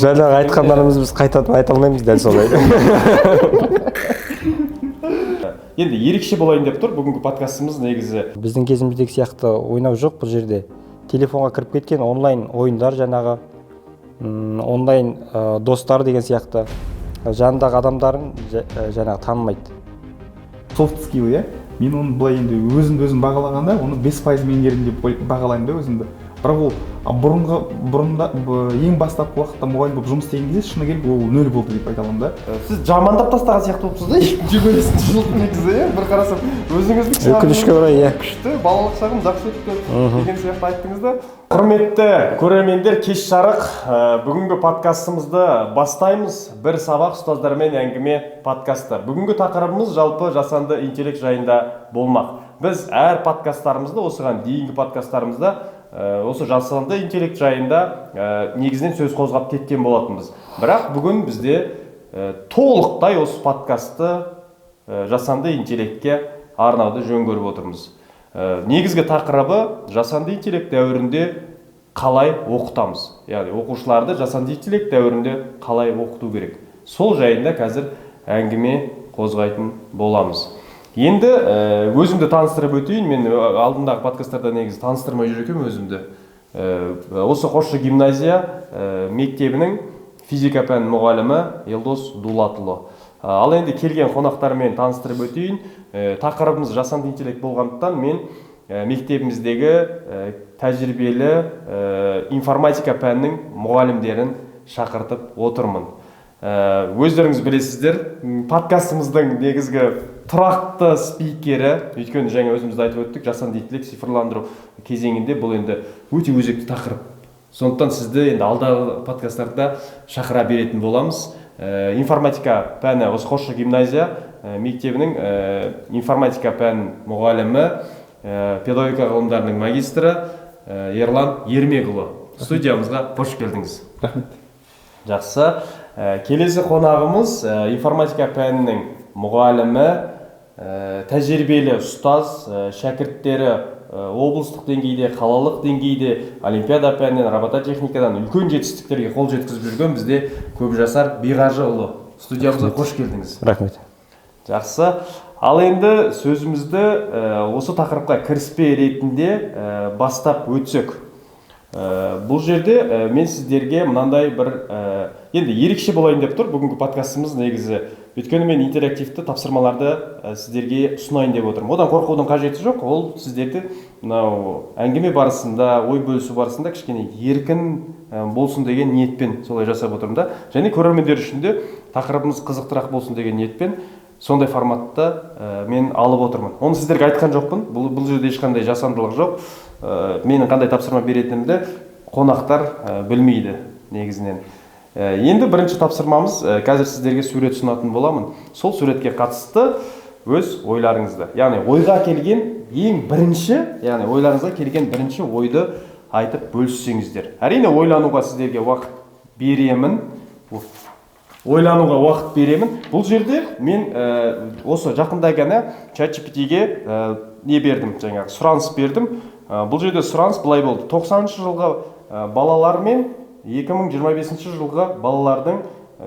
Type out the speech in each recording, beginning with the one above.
Жаңағы айтқандарымыз біз қайтадан айта алмаймыз дәл солай. Енді ерекше болайын деп тұр бүгінгі подкастымыз негізі. Біздің кезіміздегі сияқты ойнау жоқ бұл жерде. Телефонға кіріп кеткен онлайн ойындар жаңағы онлайн достар деген сияқты жанындағы адамдарын жаңағы танымайды. Soft skill, иә? Мен оны былай енді өзім бағалағанда, оны 5% меңгердім деп бағалаймын да өзімді. Бірақ ол бұрында ең бастапқы уақытта мұғалім болып жұмыс істеген кезде шыны керек ол 0 болды деп айта аламын да. Сіз жамандап тастаған сияқты болыпсыз да 2025 жылдың негізі, иә? Бір қарасам өзіңіздің Өкінішке орай, иә. Күшті, балалық шағым жақсы өтті деген сияқты айттыңыз да. Құрметті көрермендер, кеш жарық. Бүгінгі подкастымызды бастаймыз. Бір сабақ ұстаздармен әңгіме подкасты. Бүгінгі тақырыбымыз жалпы жасанды интеллект жайында болмақ. Біз әр подкасттарымызды, осыған дейінгі подкасттарымызда осы жасанды интеллект жайында негізінен сөз қозғап кеткен болатынбыз. Бірақ бүгін бізде толықтай осы подкастты жасанды интеллектке арнауды жөн көріп отырмыз. Негізгі тақырыбы жасанды интеллект дәуірінде қалай оқытамыз. Яғни оқушыларды жасанды интеллект дәуірінде қалай оқыту керек. Сол жайында қазір әңгіме қозғайтын боламыз. Енді өзімді таныстырып өтейін. Мен алдындағы подкасттарда негізі таныстырмай жүр екенмін өзімді. Осы Қосшы гимназия мектебінің физика пән мұғалімі Елдос Дулатұлы. Ал енді келген қонақтармен таныстырып өтейін. Тақырыбымыз жасанды интеллект болғандықтан мен мектебіміздегі тәжірибелі информатика пәнінің мұғалімдерін шақыртып отырмын. Өздеріңіз білесіздер, подкастымыздың негізгі тұрақты спикері, өйткені жаңа өзімізді айтып өттік, жасанды интеллект цифрландыру кезеңінде бұл енді өте өзекті тақырып. Сондықтан сізді енді алдағы подкасттарда шақыра беретін боламыз. Информатика пәні, осы Қосшы гимназия мектебінің информатика пән мұғалімі, педагогика ғылымдарының магистрі Ерлан Ермекұлы. Студиямызға қош келдіңіз. Рахмет. Жақсы. Келесі қонағымыз информатика пәнінің мұғалімі, тәжірибелі ұстаз, шәкірттері облыстық деңгейде, қалалық деңгейде, олимпиада пәнінен, робототехникадан үлкен жетістіктерге қол жеткізіп жүрген бізде Көпжасар Биғажыұлы. Студиямызға қош келдіңіз. Рахмет. Жақсы. Ал енді сөзімізді осы тақырыпқа кіріспе ретінде бастап өтсек. Бұл жерде мен сіздерге мынандай бір енді ерекше болайын деп тұр бүгінгі подкастымыз негізі. Өйткені мен интерактивті тапсырмаларды сіздерге ұсынайын деп отырмын. Одан қорқудың қажеті жоқ. Ол сіздерді мынау әңгіме барысында, ой бөлісу барысында кішкене еркін болсын деген ниетпен солай жасап отырмын да. Және көрермендер үшін де тақырыбымыз қызықтырақ болсын деген ниетпен сондай форматты мен алып отырмын. Оны сіздерге айтқан жоқпын. Бұл жерде ешқандай жасандылық жоқ. Менің қандай тапсырма беретінімді қонақтар білмейді негізінен. Енді бірінші тапсырмамыз, қазір сіздерге сурет ұсынатын боламын. Сол суретке қатысты өз ойларыңызды, яғни ойға келген ең бірінші, яғни ойларыңызға келген бірінші ойды айтып бөліссеңіздер. Әрине ойлануға сіздерге уақыт беремін. Бұл жерде мен осы жақында ғана ChatGPT-ге не бердім, жаңағы сұраныс бердім. Бұл жерде сұраныс былай болды. 90-шы жылғы балалар мен 2025 жылғы балалардың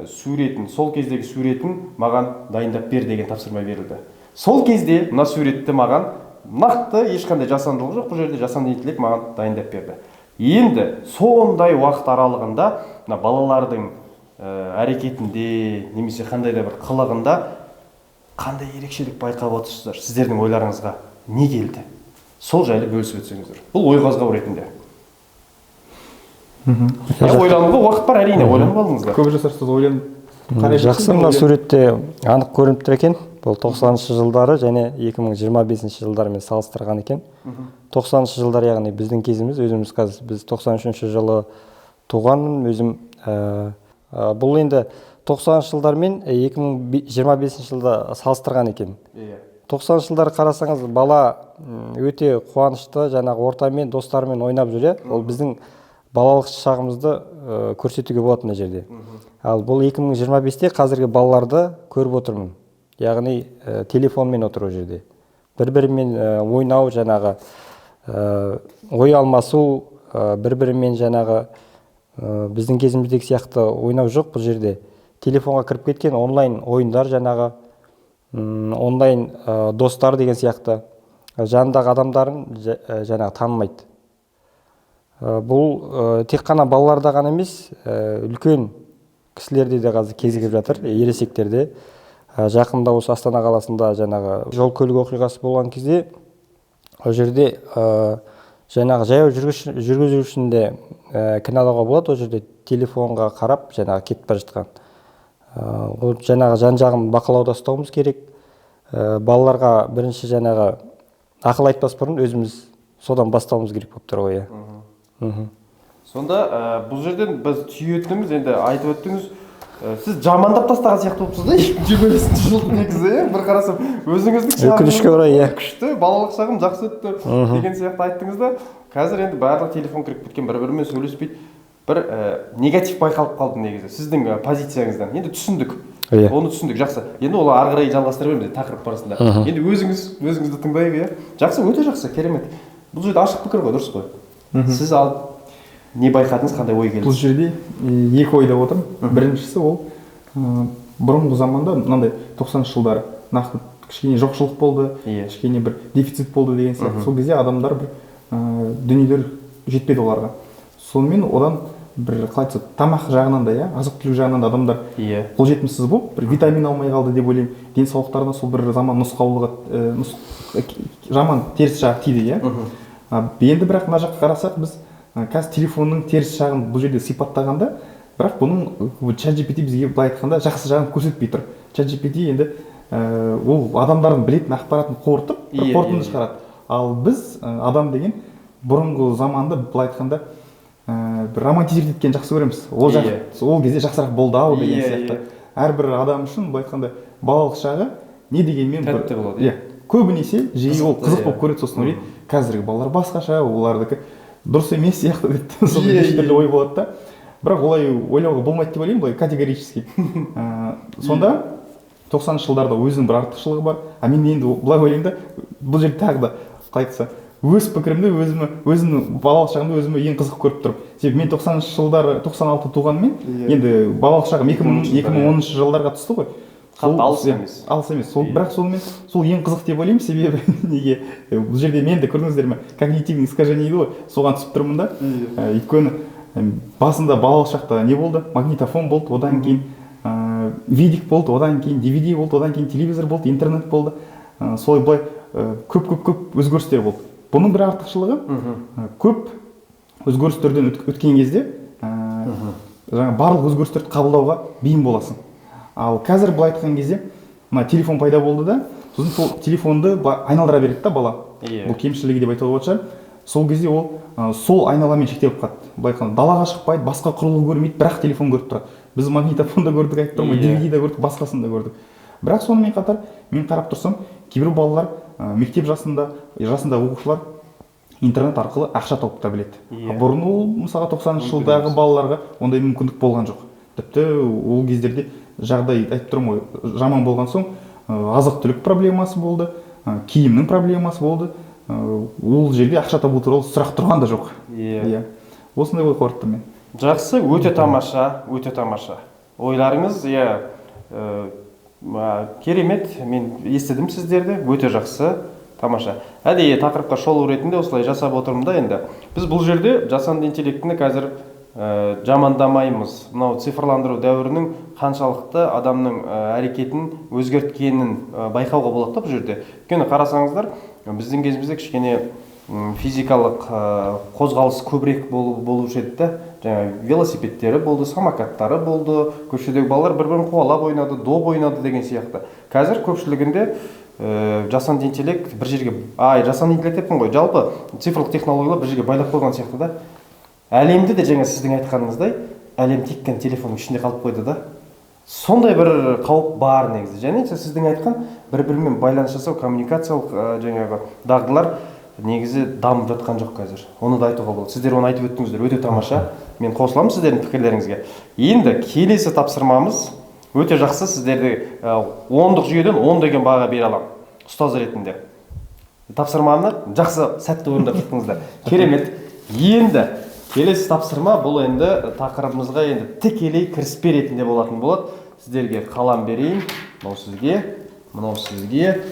суретін, сол кездегі суретін маған дайындап бер деген тапсырма берілді. Сол кезде мына суретті маған нақты ешқандай жасандылық жоқ, бұл жерде жасанды интеллект маған дайындап берді. Енді сондай уақыт аралығында мына балалардың әрекетінде немесе қандай да бір қылығында қандай ерекшелік байқап отырсыздар? Сіздердің ойларыңызға не келді? Сол жайлы бөлісіп өтсеңіздер. Бұл ой қозғау ретінде. Ойлануға уақыт бар, әрине, ойланып алыңыздар. Көпжасар сіз ойланып. Жақсы, мына суретте анық көрініп тұр екен. Бұл 90-шы жылдары және 2025 жылдармен салыстырған екен. 90-шы жылдар, яғни біздің кезіміз, өзіміз қазір біз 93-ші жылы туғанмын, өзім. Бұл енді 90-шы жылдар мен 2025 жылда салыстырған екен. 90-шы жылдар қарасаңыз, бала өте қуанышты, жаңағы ортамен, достарымен ойнап жүре. Ол біздің балалық шағымызды көрсетуге болады мына жерде. Ал бұл 2025-те қазіргі балаларды көріп отырмын. Яғни телефонмен отыру жерде. Бір-бірімен ойнау, жаңағы ой алмасу, бір-бірімен жаңағы Біздің кезіміздегі сияқты ойнау жоқ бұл жерде. Телефонға кіріп кеткен онлайн ойындар жаңағы онлайн достар деген сияқты жанындағы адамдарын жаңағы танымайды. Бұл тек қана балаларда ғана емес, үлкен кісілерде де қазір кезігіп жатыр, ересектерде. Жақында осы Астана қаласында жаңағы жол көлік оқиғасы болған кезде ол жерде жаңағы жаяу жүргізушіні кінәлауға болады. Ол жерде телефонға қарап жаңағы кетіп бара жатқан. Ол жаңағы жан-жағын бақылауда ұстауымыз керек. Балаларға бірінші жаңағы ақыл айтпас бұрын өзіміз содан бастауымыз керек болып тұр ғой. Сонда бұл жерден біз түйетініміз, енді айтып өттіңіз, сіз жамандап тастаған сияқты болыпсыз да 25-ші жылдың негізі, бір қарасам өзіңіздің өкінішке орай күшті, балалық шағым жақсы өтті деген сияқты айттыңыз да, қазір енді барлық телефон кіріп кеткен, бір-бірімен сөйлеспейді, бір негатив байқалып қалды негізі сіздің позицияңыздан. Енді түсіндік, оны түсіндік, жақсы. Енді ол ары қарай жалғастыра береміз тақырып барысында. Енді өзіңізді тыңдайық, жақсы, өте жақсы, керемет. Бұл жерде ашық пікір ғой, дұрыс қой. Сіз алып не байқадыңыз, қандай ой келді? Бұл жерде екі ойда отырмын. Біріншісі ол бұрынғы заманда мынандай 90-шы жылдары нақты кішкене жоқшылық болды, кішкене бір дефицит болды деген сияқты. Сол кезде адамдар бір дүниелер жетпеді оларға. Сонымен одан бір қалай тамақ жағынан да, азық-түлік жағынан да адамдар қолжетімсіз болып, бір витамин алмай қалды деп ойлаймын. Денсаулықтарына сол бір заман нұсқаулығы жаман теріс жағы тиді, Енді бірақ мына жаққа қарасақ, біз қазір телефонның теріс жағын бұл жерде сипаттағанда, бірақ бұның ChatGPT бізге былай айтқанда жақсы жағын көрсетпей тұр. ChatGPT енді ол адамдардың білетін ақпаратын қорытып, қорытынды шығарады. Ал біз адам деген бұрынғы заманды былай айтқанда бір романтизировать еткен жақсы көреміз. Ол кезде жақсырақ болды ау деген сияқты. Әрбір адам үшін былай айтқанда балалық шағы не дегенмен тәтті болады. Көбінесе жиі ол қызық болып көреді, сосын ойлайды, қазіргі балалар басқаша, олардікі дұрыс емес сияқты деп сондай нешетүрлі ой болады да. Бірақ олай ойлауға болмайды деп ойлаймын, былай категорически. Сонда 90-шы жылдарда өзінің бір артықшылығы бар. Мен енді былай ойлаймын да, бұл жерде тағы да қалай айтса, өз пікірімді өзімнің балалық шағымды өзіме ең қызық көріп тұрмын. Себебі мен 90-шы жылдары 96 туғанмен, енді балалық шағым 2010 жылдарға түсті ғой. Алыс емес. Алыс емес. Бірақ сонымен сол ең қызық деп ойлаймын, себебі неге бұл жерде мен де көрдіңіздер ме, когнитивный искажение дейді ғой, соған түсіп тұрмын да. Өйткені басында балалық шақта не болды? Магнитофон болды, одан кейін видик болды, одан кейін DVD болды, одан кейін телевизор болды, интернет болды. Солай былай көп өзгерістер болды. Бұның бір артықшылығы көп өзгерістерден өткен кезде барлық өзгерістерді қабылдауға бейім боласың. Ал қазір былай айтқан кезде мына телефон пайда болды да, сосын сол телефонды айналдыра береді да бала. Бұл кемшілігі деп айтуға болады шығар. Сол кезде ол сол айналамен шектеліп қалды. Былай айтқанда далаға шықпайды, басқа құрылғы көрмейді, бірақ телефон көріп тұрады. Біз магнитофонда көрдік, айтып тұрмын, DVD-да көрдік, басқасын да көрдік. Бірақ сонымен қатар мен қарап тұрсам, кейбір балалар мектеп жасында оқушылар интернет арқылы ақша тауып та біледі. Бұрын ол мысалға 90-шы жылдағы балаларға ондай мүмкіндік болған жоқ. Тіпті ол кездерде жағдай айтып тұрмын ғой, жаман болған соң азық-түлік проблемасы болды, киімнің проблемасы болды. Ол жерде ақша табу туралы сұрақ тұрған да жоқ. Осындай ой қорыттым мен. Жақсы, өте тамаша, өте тамаша. Ойларыңыз, керемет, мен естідім сіздерді, өте жақсы, тамаша. Әдейі тақырыпқа шолу ретінде осылай жасап отырмын да енді. Біз бұл жерде жасанды интеллектіні қазір жамандамаймыз. Мынау цифрландыру дәуірінің қаншалықты адамның әрекетін өзгерткенін байқауға болады бұл жерде. Өйткені қарасаңыздар, біздің кезімізде кішкене физикалық қозғалыс көбірек болушы еді да. Жаңа велосипедтері болды, самокаттары болды, көшедегі балалар бір-бірін қуалап ойнады, доп ойнады деген сияқты. Қазір көпшілігінде жасанды интеллект бір жерге, жасанды интеллект деппін ғой, жалпы цифрлық технологиялар бір жерге байлап қойған сияқты да. Әлемді де жаңа сіздің айтқаныңыздай, әлем тек қана телефонның ішінде қалып қойды да. Сондай бір қауіп бар негізі. Және сіздің айтқан бір-бірімен байланыс жасау, коммуникациялық жаңағы дағдылар негізі дамып жатқан жоқ қазір. Оны да айтуға болады. Сіздер оны айтып өттіңіздер, өте тамаша. Мен қосыламын сіздердің пікірлеріңізге. Енді келесі тапсырмамыз өте жақсы, сіздерді 10-дық жүйеден 10 деген баға бере аламын, ұстаз ретінде. Тапсырманы жақсы, сәтті орындап шықтыңыздар. Керемет. Енді Келесі тапсырма бұл енді тақырыбымызға енді тікелей кіріспе ретінде болатын болады. Сіздерге қалам берейін. Мынау сізге, мынау сізге.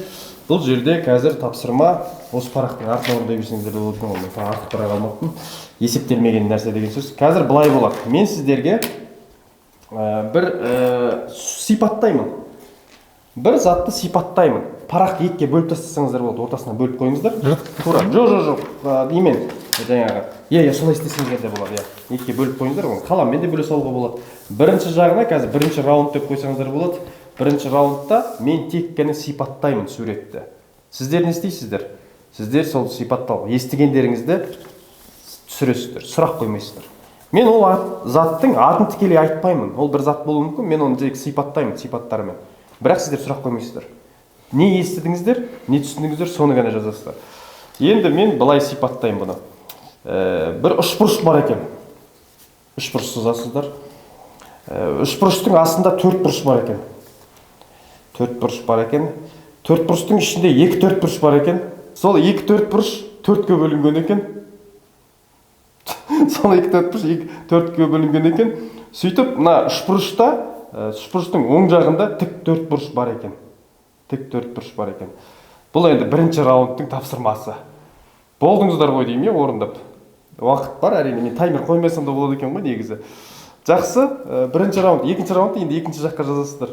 Бұл жерде қазір тапсырма осы парақтың артына орындай берсеңіздер болады екен ғой. Мен артық парақ алмаппын. Есептелмеген нәрсе деген сөз. Қазір былай болады. Мен сіздерге бір сипаттаймын. Бір затты сипаттаймын. Парақты екіге бөліп тастасаңыздар болады, ортасынан бөліп қойыңыздар. Тура. Жоқ. Немен жаңағы. Солай істесеңіздер де болады, екіге бөліп қойыңыздар. Оны қаламмен де бөле салуға болады. Бірінші жағына қазір бірінші раунд деп қойсаңыздар болады. Бірінші раундта мен тек қана сипаттаймын суретті. Сіздер не істейсіздер? Сіздер сол сипаттау, естігендеріңізді түсіресіздер, сұрақ қоймайсыздар. Мен ол заттың атын тікелей айтпаймын. Ол бір зат болуы мүмкін, мен оны тек сипаттаймын, сипаттарымен. Бірақ сіздер сұрақ қоймайсыздар. Не естідіңіздер, не түсіндіңіздер, соны ғана жазасыздар. Енді мен былай сипаттаймын бұны. Бір үшбұрыш бар екен. Үшбұрыш сызасыздар. Үшбұрыштың астында төртбұрыш бар екен. Төртбұрыш бар екен. Төртбұрыштың ішінде екі төртбұрыш бар екен. Сол екі төртбұрыш төртке бөлінген екен. Сол екі төртбұрыш төртке бөлінген екен. Сөйтіп, мына үшбұрышта, үшбұрыштың оң жағында тік төртбұрыш бар екен. Тік төртбұрыш бар екен. Бұл енді бірінші раундтың тапсырмасы. Болдыңыздар ғой деймін, орындап. Уақыт бар, әрине, мен таймер қоймасам да болады екен ғой негізі. Жақсы, бірінші раунд, екінші раундты енді екінші жаққа жазасыздар.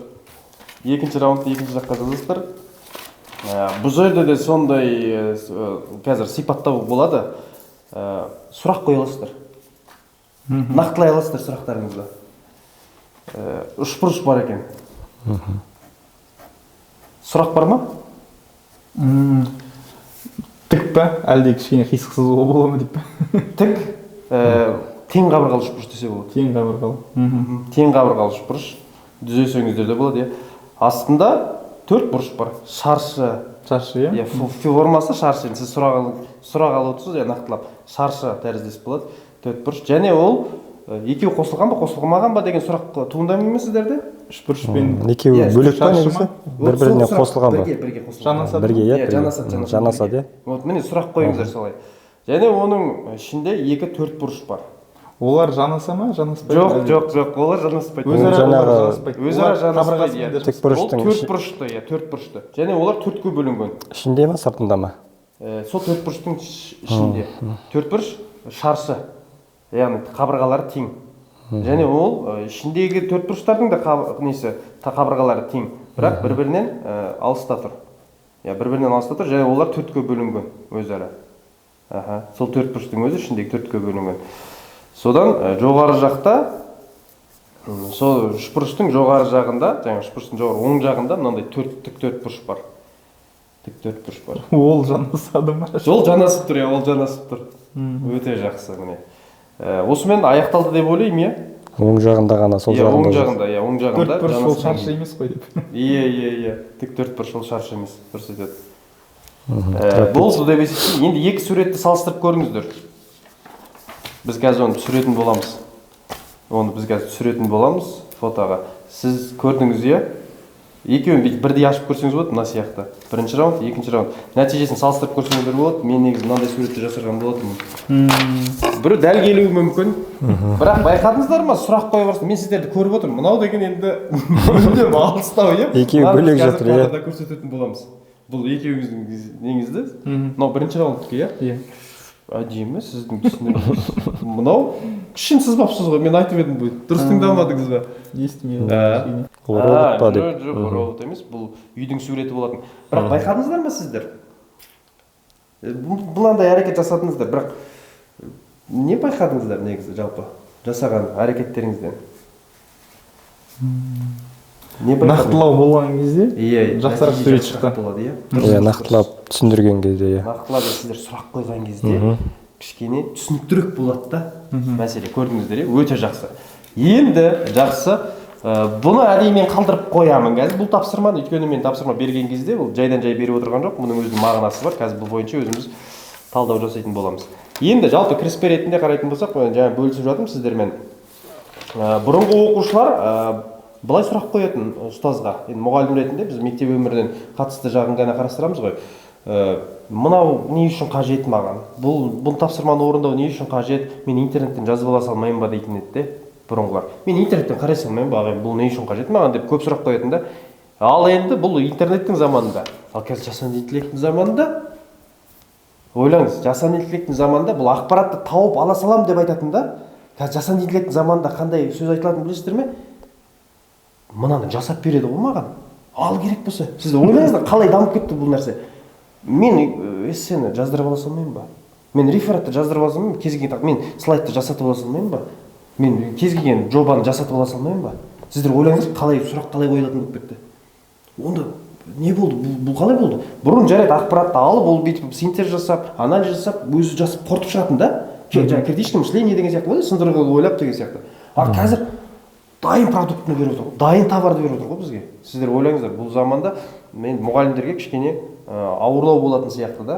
Екінші раундты екінші жаққа жазасыздар. Бұл жерде де сондай қазір сипаттау болады. Сұрақ қоя аласыздар. Нақтылай аласыздар сұрақтарыңызды. Үшбұрыш бар екен. Сұрақ бар ма? Тік па? Әлде кішкене қисықсыз бола ма деп па? Тік, тең қабырғалы үшбұрыш десе болады. Тең қабырғалы. Тең қабырғалы үшбұрыш. Түзесеңіздер де болады, Астында төрт бұрыш бар. Шаршы. Шаршы, формасы шаршы. Сіз сұрақ алып отырсыз, нақтылап. Шаршы тәріздес болады. Төрт бұрыш. Және ол екеуі қосылған ба, қосылмаған ба деген сұрақ туындамай ма сіздерде? Үшбұрышпен екеуі бөлек па негізі? Бір-біріне қосылған ба? Бірге қосылған. Бірге, жанасады. Вот міне сұрақ қойыңыздар солай. Және оның ішінде екі төрт бұрыш бар. Олар жанаса ма, жанаспайды? Жоқ, олар жанаспайды. Өзара жанаспайды. Тік бұрыштың төрт бұрышты. Және олар төртке бөлінген. Ішінде ма, сыртында ма? Сол төрт бұрыштың ішінде. Төрт бұрыш шаршы. Яғни қабырғалары тең. Және ол ішіндегі төрт бұрыштардың да қабырғалары тең. Бірақ бір-бірінен алыста тұр. Бір-бірінен алыста тұр, және олар төртке бөлінген өзара. Сол төрт бұрыштың өзі ішіндегі төртке бөлінген. Содан жоғары жақта, сол үшбұрыштың жоғары жағында, жаңа үшбұрыштың жоғары оң жағында мынандай тік төрт бұрыш бар. Тік төрт бұрыш бар. Ол жанасады ма? Ол жанасып тұр, ол жанасып тұр. Өте жақсы міне. Осымен аяқталды деп ойлаймын, Оң жағында ғана, сол жағында. Оң жағында. Төрт бұрыш ол шаршы емес қой деп. Тік төрт бұрыш ол шаршы емес, дұрыс айтады. Болды деп есептеймін. Енді екі суретті салыстырып көріңіздер. Біз қазір оны түсіретін боламыз фотоға. Сіз көрдіңіз, екеуін бірдей ашып көрсеңіз болады, мына сияқты. Бірінші раунд, екінші раунд. Нәтижесін салыстырып көрсеңіздер болады. Мен негізі мынандай суретті жасырған болатынмын. Бірі дәл келуі мүмкін. Бірақ байқадыңыздар ма, сұрақ қоя барсын. Мен сіздерді көріп отырмын. Мынау деген енді мүлдем алыстау, Екеуі бөлек жатыр, фотода көрсететін боламыз. Бұл екеуіңіздің неңізді. Мынау бірінші раундтікі, Әдемі, сіздің түсінігіңіз. Мынау кішін сызбапсыз ғой, мен айтып едім бұл. Дұрыс тыңдамадыңыз ба? Естімеймін. Робот па деп. Жоқ, робот емес, бұл үйдің суреті болатын. Бірақ байқадыңыздар ма сіздер? Бұландай әрекет жасадыңыздар, бірақ не байқадыңыздар негізі жалпы жасаған әрекеттеріңізден? Нақтылау болған кезде жақсырақ сурет шықты. Нақтылап түсіндірген кезде, Нақтылап сіздер сұрақ қойған кезде кішкене түсініктірек болады да мәселе, көрдіңіздер, өте жақсы. Енді жақсы, бұны әдейі мен қалдырып қоямын қазір бұл тапсырманы, өйткені мен тапсырма берген кезде бұл жайдан жай беріп отырған жоқ, бұның өзінің мағынасы бар. Қазір бұл бойынша өзіміз талдау жасайтын боламыз. Енді жалпы кіріспе ретінде қарайтын болсақ, жаңа бөлісіп жатырмын сіздермен. Бұрынғы оқушылар былай сұрақ қоятын ұстазға, енді мұғалім ретінде біз мектеп өмірінен қатысты жағын ғана қарастырамыз ғой. мынау не үшін қажет маған, бұл тапсырманы орындау не үшін қажет, мен интернеттен жазып ала салмайын ба дейтін еді де бұрынғылар. Мен интернеттен қарай салмайын ба, ағайын, бұл не үшін қажет маған деп көп сұрақ қоятын да. Ал енді бұл интернеттің заманында, ал қазір жасанды интеллекттің заманында, ойлаңыз, жасанды интеллекттің заманында бұл ақпаратты тауып ала салам деп айтатын да. Қазір жасанды интеллекттің заманында қандай сөз айтылатынын білесіздер ме? Мынаны жасап береді ғой маған. Ал керек болса. Сіз ойлаңыздар, қалай дамып кетті бұл нәрсе. Мен эссені жаздырып ала салмайын ба? Мен рефератты жаздырып ала салмайын ба? Кез келген мен слайдты жасатып ала салмайын ба? Мен кез келген жобаны жасатып ала салмайын ба? Сіздер ойлаңыздар, қалай сұрақ қалай қойылатын болып кетті. Онда не болды? Бұл қалай болды? Бұрын жарайды ақпаратты алып, ол бүйтіп синтез жасап, анализ жасап, өзі жазып қорытып шығатын да. Жаңа критическое мышление деген сияқты ғой, сындырғы ойлап деген сияқты. А қазір дайын продуктыны беріп отыр ғой, дайын товарды беріп отыр ғой бізге. Сіздер ойлаңыздар, бұл заманда мен мұғалімдерге кішкене ауырлау болатын сияқты да.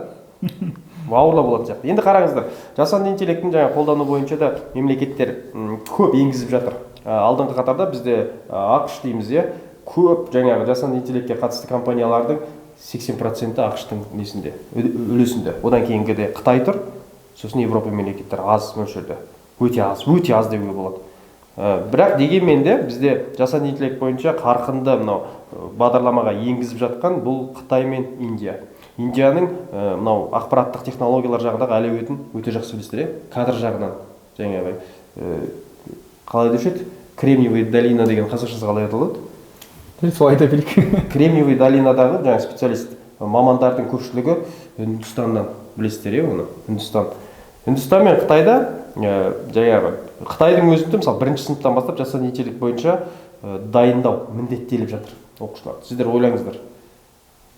Ауырлау болатын сияқты. Енді қараңыздар, жасанды интеллекттің жаңа қолдану бойынша да мемлекеттер көп енгізіп жатыр. Алдыңғы қатарда бізде ақш дейміз, иә, көп жаңағы жасанды интеллектке қатысты компаниялардың 80% ақштың несінде, үлесінде. Одан кейінгіде Қытай тұр, сосын Европа мемлекеттері аз мөлшерде, өте аз деуге болады. Бірақ дегенмен де бізде жасанды интеллект бойынша қарқынды мынау бағдарламаға енгізіп жатқан бұл Қытай мен Индия. Индияның мынау ақпараттық технологиялар жағындағы әлеуетін өте жақсы білесіздер, кадр жағынан жаңағы қалай деуші еді, Кремниевая долина деген қазақшасы қалай аталады? Солай айта берейік. Кремниевая долинадағы жаңа специалист мамандардың көпшілігі Үндістаннан, білесіздер, оны Үндістан мен Қытайда жаңағы Қытайдың өзінде мысалы бірінші сыныптан бастап жасанды интеллект бойынша дайындау міндеттеліп жатыр оқушылар. Сіздер ойлаңыздар,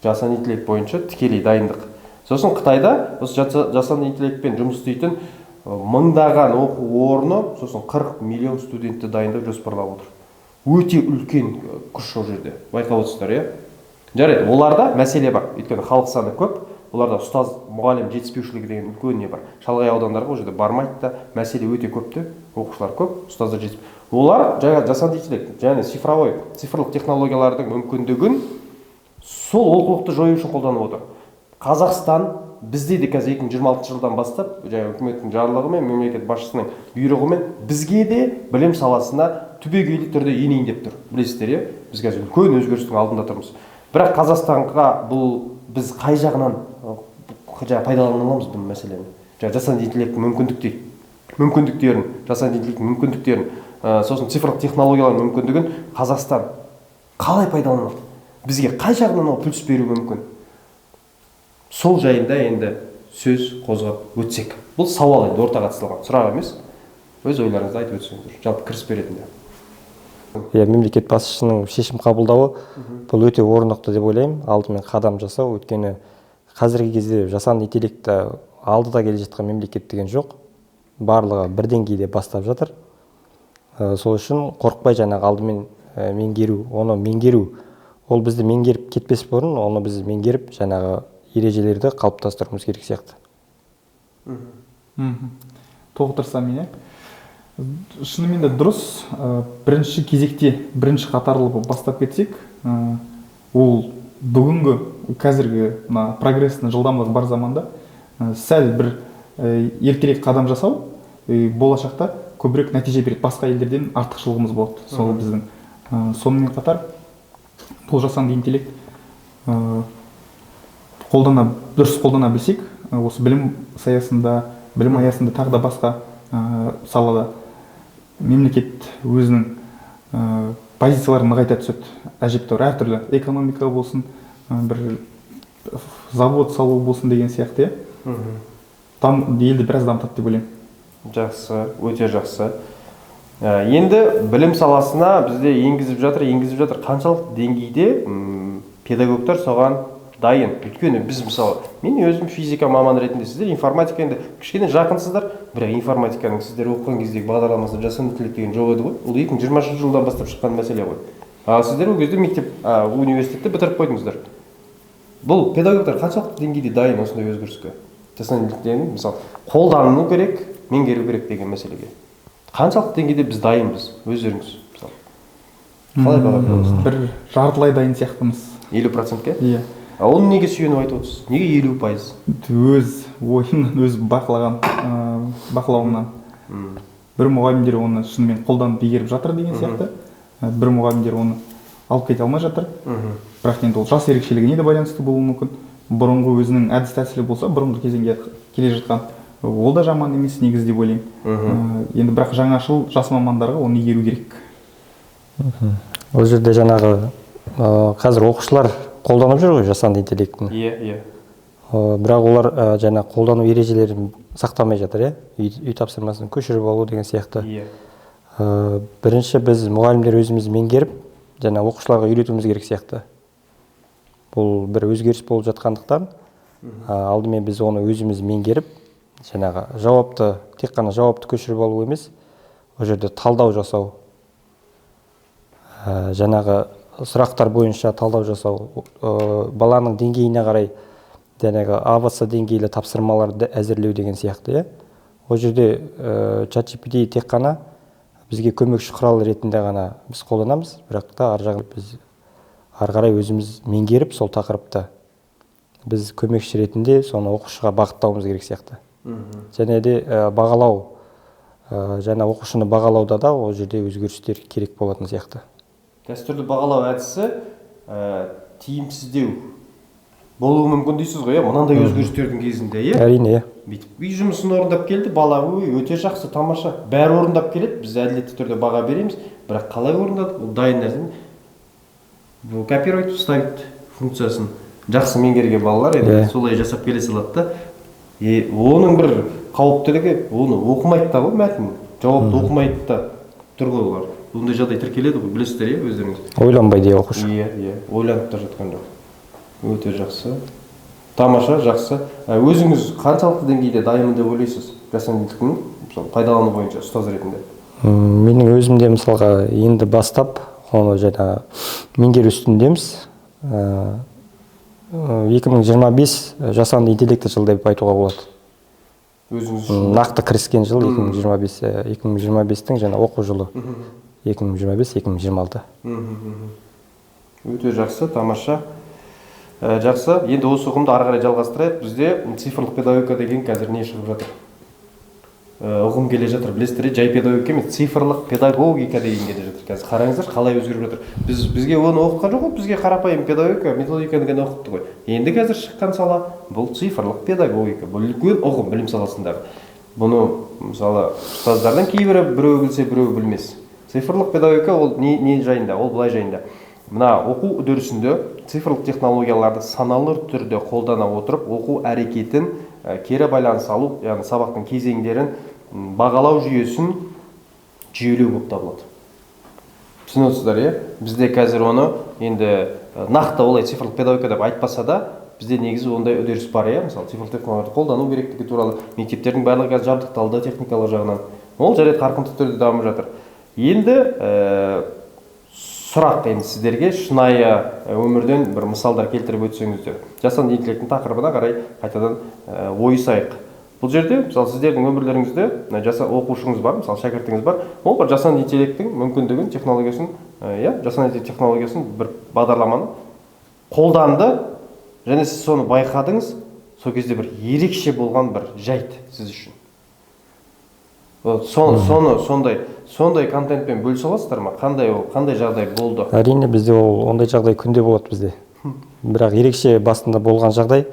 жасанды интеллект бойынша тікелей дайындық. Сосын Қытайда осы жасанды интеллектпен жұмыс істейтін мыңдаған оқу орны, сосын 40 миллион студентті дайындап жоспарлап отыр. Өте үлкен күш ол жерде, байқап отырсыздар, иә? Жарайды, оларда мәселе бар, өйткені халық саны көп, оларда ұстаз, мұғалім жетіспеушілігі деген үлкен не бар. Шалғай аудандарға ол жерде бармайды да, мәселе өте көпті, оқушылар көп, ұстаздар жетіспейді. Олар жаңа жасанды интеллект, және цифрлық технологиялардың мүмкіндігін сол олқылықты жою үшін қолданып отыр. Қазақстан бізде де қазір 2026 жылдан бастап, жаңа үкіметтің жарлығымен, мемлекет басшысының бұйрығымен бізге де білім саласына түбегейлі түрде енейін деп тұр. Білесіздер, иә? Біз қазір үлкен өзгерістің алдында тұрмыз. Бірақ Қазақстанға бұл біз қай жағынан пайдалана аламыз бұл мәселені? Жасанды интеллекттің мүмкіндіктерін, жасанды интеллекттің мүмкіндіктерін, сосын цифрлық технологиялардың мүмкіндігін Қазақстан қалай пайдаланады? Бізге қай жағынан ол плюс беру мүмкін? Сол жайында енді сөз қозғап өтсек. Бұл сауал енді ортаға тасталған сұрақ емес. Өз ойларыңызды айтып өтсеңіздер, жалпы кіріспе ретінде. Мемлекет басшысының шешім қабылдауы бұл өте орнықты деп ойлаймын. Алдымен қадам жасау, өйткені қазіргі кезде жасанды интеллектті алдыда келе жатқан мемлекет деген жоқ. Барлығы бір деңгейде бастап жатыр. Сол үшін қорықпай жаңағы алдымен оны меңгеру. Ол бізді меңгеріп кетпес бұрын, оны біз меңгеріп жаңағы ережелерді қалыптастыруымыз керек сияқты. Толықтырсам мен, шынымен де дұрыс. Бірінші кезекте, бірінші қатарлы бастап кетсек, ол бүгінгі қазіргі прогрестің жылдамдығы бар заманда сәл бір ертерек қадам жасау болашақта көбірек нәтиже береді. Басқа елдерден артықшылығымыз болады. Сол біздің. Сонымен қатар бұл жасанды интеллект дұрыс қолдана білсек, осы білім аясында тағы да басқа салада мемлекет өзінің позицияларын нығайта түседі. Әжептәуір әртүрлі экономика болсын, бір завод салу болсын деген сияқты, елді біраз дамытады деп ойлаймын. Жақсы, өте жақсы. Енді білім саласына бізде енгізіп жатыр. Қаншалық деңгейде педагогтар соған дайын? Өйткені біз мысалы, мен өзім физика маманы ретінде, сіздер информатика енді кішкене жақынсыздар, бірақ информатиканың сіздер оқыған кездегі бағдарламасы жасанды интеллект деген жоқ еді ғой. Ол 2020 жылдан бастап шыққан мәселе ғой. Сіздер ол кезде мектеп, университетті бітіріп қойдыңыздар. Бұл педагогтар қаншалықты деңгейде дайын осындай өзгеріске? Жасанды интеллектті мысалы қолдану керек, меңгеру керек деген мәселеге. Қаншалықты деңгейде біз дайынбыз, өздеріңіз мысалы? Қалай баға бересіздер? Бір жартылай дайын сияқтымыз. 50%-ке? Иә. Оны неге сүйеніп айтып отырсыз? Неге 50%? Өз ойымнан, өз бақылауымнан. Бір мұғалімдер оны шынымен қолданып игеріп жатыр деген сияқты. Бір мұғалімдер оны алып кете алмай жатыр. Бірақ енді ол жас ерекшелігіне де байланысты болуы мүмкін. Бұрынғы өзінің әдіс тәсілі болса, бұрынғы кезеңге келе жатқан, ол да жаман емес негізі деп ойлаймын. Енді бірақ жаңашыл жас мамандарға оны игеру керек. Ол жерде жаңағы қазір оқушылар қолданып жүр ғой жасанды интеллектіні. Иә. Бірақ олар жаңа қолдану ережелерін сақтамай жатыр, үй тапсырмасын көшіріп алу деген сияқты. Бірінші біз мұғалімдер өзіміз меңгеріп, жаңа оқушыларға үйретуіміз керек сияқты. Бұл бір өзгеріс болып жатқандықтан, алдымен біз оны өзіміз меңгеріп, жаңағы жауапты, тек қана жауапты көшіріп алу емес, ол жерде талдау жасау, жаңағы сұрақтар бойынша талдау жасау, баланың деңгейіне қарай жаңағы АВС деңгейлі тапсырмаларды әзірлеу деген сияқты. Ол жерде ChatGPT тек қана бізге көмекші құрал ретінде ғана біз қолданамыз, бірақ та ар жағын біз ары қарай өзіміз меңгеріп сол тақырыпты біз көмекші ретінде соны оқушыға бағыттауымыз керек сияқты. Және де бағалау, жаңа оқушыны бағалауда да ол жерде өзгерістер керек болатын сияқты. Дәстүрлі бағалау әдісі тиімсіздеу болуы мүмкін дейсіз ғой, мынандай өзгерістердің кезінде, Әрине. Бүйтіп үй жұмысын орындап келді, бала өте жақсы, тамаша, бәрі орындап келеді, біз әділетті түрде баға береміз, бірақ қалай орындады? Ол дайын нәрсені бұл копировать вставить функциясын жақсы меңгерген балалар енді солай жасап келе салады да. Оның бір қауіптілігі, оны оқымайды да ғой мәтін, жауапты оқымайды да тұр ғой олар. Ондай жағдай тіркеледі ғой, білесіздер өздеріңіз. Ойланбайды оқушы. Ойланып та жатқан жоқ. Өте жақсы. Тамаша, жақсы. Өзіңіз қаншалықты деңгейде дайынмын деп ойлайсыз? Жасанды интеллектінің мысалы пайдалану бойынша ұстаз ретінде. Менің өзімде мысалға енді бастап оны жаңа меңгеру үстіндеміз. 2025 жасанды интеллекті жыл деп айтуға болады. Өзіңіз нақты кіріскен жыл 2025-тің жаңа оқу жылы. 2025-2026. Өте жақсы, тамаша. Жақсы. Енді осы ұғымды ары қарай жалғастырайық. Бізде цифрлық педагогика деген қазір не шығып жатыр? Ұғым келе жатыр. Білесіздер, жай педагогика емес, цифрлық педагогика деген келе жатыр. Қазір қараңыздар, қалай өзгеріп жатыр. Бізге оны оқытқан жоқ, бізге қарапайым педагогика, методиканы ғана оқытты ғой. Енді қазір шыққан сала бұл цифрлық педагогика. Бұл үлкен ұғым білім саласындағы. Бұны мысалы ұстаздардың кейбірі біреу білсе, біреу білмес. Цифрлық педагогика ол не жайында? Ол былай жайында. Мына оқу үдерісінде цифрлық технологияларды саналы түрде қолдана отырып, оқу әрекетін кері байланыс алу, яғни сабақтың кезеңдерін бағалау жүйесін жүйелеу болып табылады. Түсініп отырсыздар, Бізде қазір оны енді нақты олай цифрлық педагогика деп айтпаса да, бізде негізі ондай үдеріс бар, мысалы цифрлық технологияларды қолдану керектігі туралы мектептердің барлығы қазір жабдықталды техникалар жағынан. Ол жарайды қарқынды түрде дамып жатыр. Енді сұрақ енді сіздерге шынайы өмірден бір мысалдар келтіріп өтсеңіздер. Жасанды интеллекттің тақырыбына қарай қайтадан ойысайық. Бұл жерде, мысалы сіздердің өмірлеріңізде оқушыңыз бар, мысалы шәкіртіңіз бар, ол бір жасанды интеллекттің мүмкіндігін, технологиясын, жасанды интеллект технологиясын бір бағдарламаны қолданды, және сіз соны байқадыңыз, сол кезде бір ерекше болған бір жайт сіз үшін. Сондай контентпен бөлісе аласыздар ма? Қандай жағдай болды? Әрине, бізде ондай жағдай күнде болады бізде. Бірақ ерекше басында болған жағдай,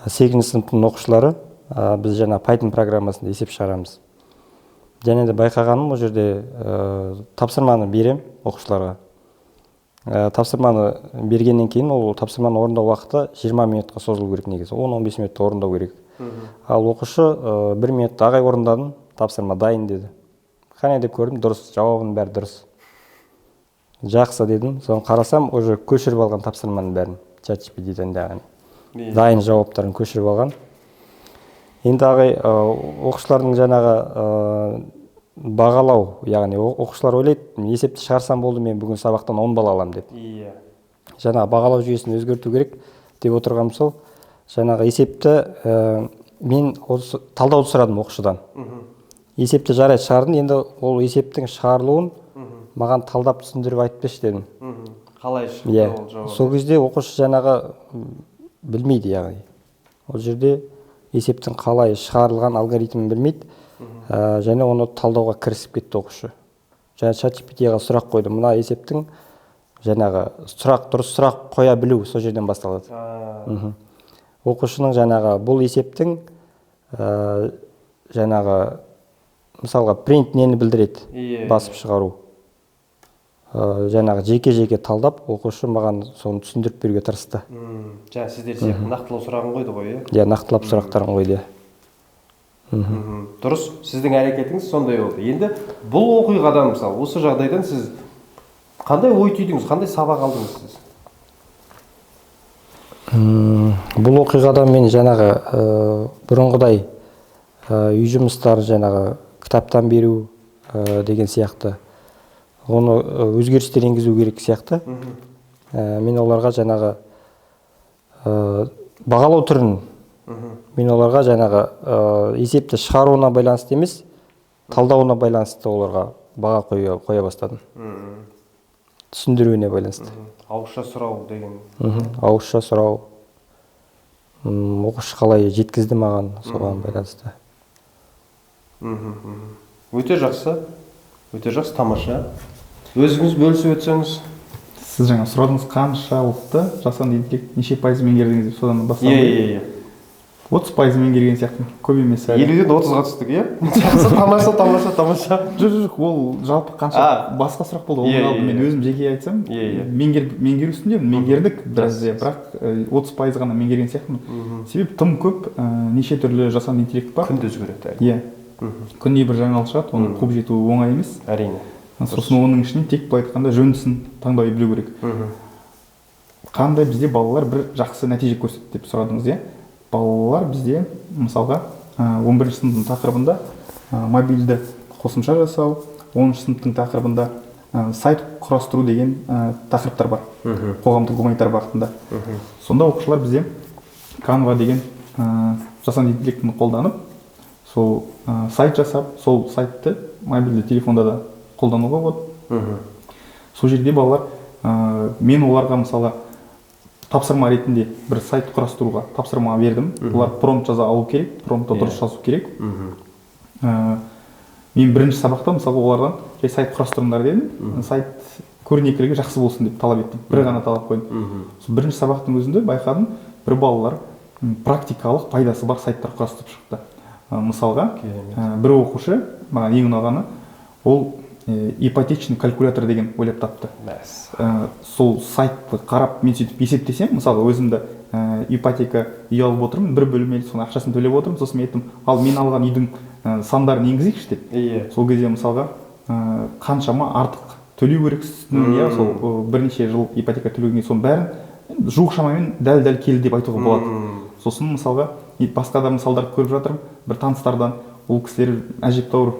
8-ші сыныптың оқушылары біз жаңа Python программасында есеп шығарамыз. Және де байқағаным, ол жерде тапсырманы берем оқушыларға. Тапсырманы бергеннен кейін ол тапсырманы орындау уақыты 20 минутқа созылу керек негізі. 10-15 минутта орындау керек. Ал оқушы 1 минутта ағай орындадым, тапсырма дайын деді. Қане деп көрдім, дұрыс, жауабының бәрі дұрыс. Жақсы дедім, соны қарасам, уже көшіріп алған тапсырманың бәрін, ChatGPT-ден дайын жауаптарын көшіріп алған. Енді ағай, оқушылардың жаңағы бағалау, яғни оқушылар ойлайды, есепті шығарсам болды, мен бүгін сабақтан 10 бал алам деп. Жаңағы бағалау жүйесін өзгерту керек деп отырғаным сол. Жаңағы есепті мен талдауды сұрадым оқушыдан. Есепті жарайды шығардым, енді ол есептің шығарылуын маған талдап түсіндіріп айтып берші дедім. Қалай шықты ол жауап? Сол кезде оқушы жаңағы білмейді яғни. Ол жерде есептің қалай шығарылған алгоритмін білмейді, және оны талдауға кірісіп кетті оқушы. Және ChatGPT-ға сұрақ қойды. Мына есептің жаңағы дұрыс сұрақ қоя білу сол жерден басталады. Оқушының жаңағы бұл есептің жаңағы мысалға принт нені білдіреді, басып шығару. Жаңағы жеке талдап, оқушы маған соны түсіндіріп беруге тырысты. Жаңа сіздер сияқты нақтылау сұрағын қойды ғой, иә? Нақтылап сұрақтарын қойды. Дұрыс, сіздің әрекетіңіз сондай болды. Енді бұл оқиғадан, мысалы, осы жағдайдан сіз қандай ой түйдіңіз, қандай сабақ алдыңыз сіз? Бұл оқиғадан мен жаңағы бұрынғыдай үй жұмыстарын жаңағы кітаптан беру деген сияқты оны өзгерістер енгізу керек сияқты. Мен оларға жаңағы бағалау түрін мен оларға жаңағы есепті шығаруына байланысты емес, талдауына байланысты оларға баға қоя бастадым. Түсіндіруіне байланысты. Ауызша сұрау деген. Ауызша сұрау. Оқушы қалай жеткізді маған, соған байланысты. Өте жақсы, тамаша. Өзіңіз бөлісіп өтсеңіз. Сіз жаңа сұрадыңыз қаншалықты жасанды интеллект неше пайыз меңгердіңіз деп, содан басталды. 30% меңгерген сияқты, көп емес әлі. 50-ден 30-ға түстік, иә? Жақсы, тамаша. Жоқ, ол жалпы қанша басқа сұрақ болды. Оның алдын мен өзім жеке айтсам, меңгеру үстіндемін, меңгердік біраз, бірақ 30% ғана меңгерген сияқтымын. Себебі тым көп неше түрлі жасанды интеллект бар. Күнде өзгереді. Иә. Күнде бір жаңалық шығады, оны қуып жету оңай емес. Әрине. Сосын оның ішінен тек былай айтқанда жөндісін таңдай білу керек. Қандай бізде балалар бір жақсы нәтиже көрсетті деп сұрадыңыз, иә? Балалар бізде, мысалға, 11 сыныптың тақырыбында мобильді қосымша жасау, 10 сыныптың тақырыбында сайт құрастыру деген тақырыптар бар. Қоғамдық гуманитар бағытында. Сонда оқушылар бізде Canva деген жасанды интеллектіні қолданып, сол сайт жасап, сол сайтты мобильді телефонда да қолдануға болады. Сол жерде балалар, мен оларға мысалға тапсырма ретінде бір сайт құрастыруға тапсырма бердім. Олар промпт жаза алу керек, промптта дұрыс жазу керек. Мен бірінші сабақта мысалға олардан сайт құрастырыңдар дедім. Сайт көрнекілігі жақсы болсын деп талап еттім. Бір ғана талап қойдым. Бірінші сабақтың өзінде байқадым, бір балалар практикалық пайдасы бар сайттар құрастырып шықты. Мысалға, бір оқушы, маған ең ұнағаны, ол ипотечный калькулятор деген ойлап тапты. Сол сайтты қарап мен сөйтіп есептесем, мысалы өзімді ипотека үй алып отырмын, бір бөлмелі соның ақшасын төлеп отырмын, сосын мен айттым, ал мен алған үйдің сандарын енгізейікші деп. Сол кезде мысалға қаншама артық төлеу керексің, сол бірнеше жыл ипотека төлеуге, соның бәрін жуық шамамен дәл келді деп айтуға болады. Сосын мысалға басқа да мысалдар көріп жатырмын, бір таныстардан, ол кісілер әжептәуір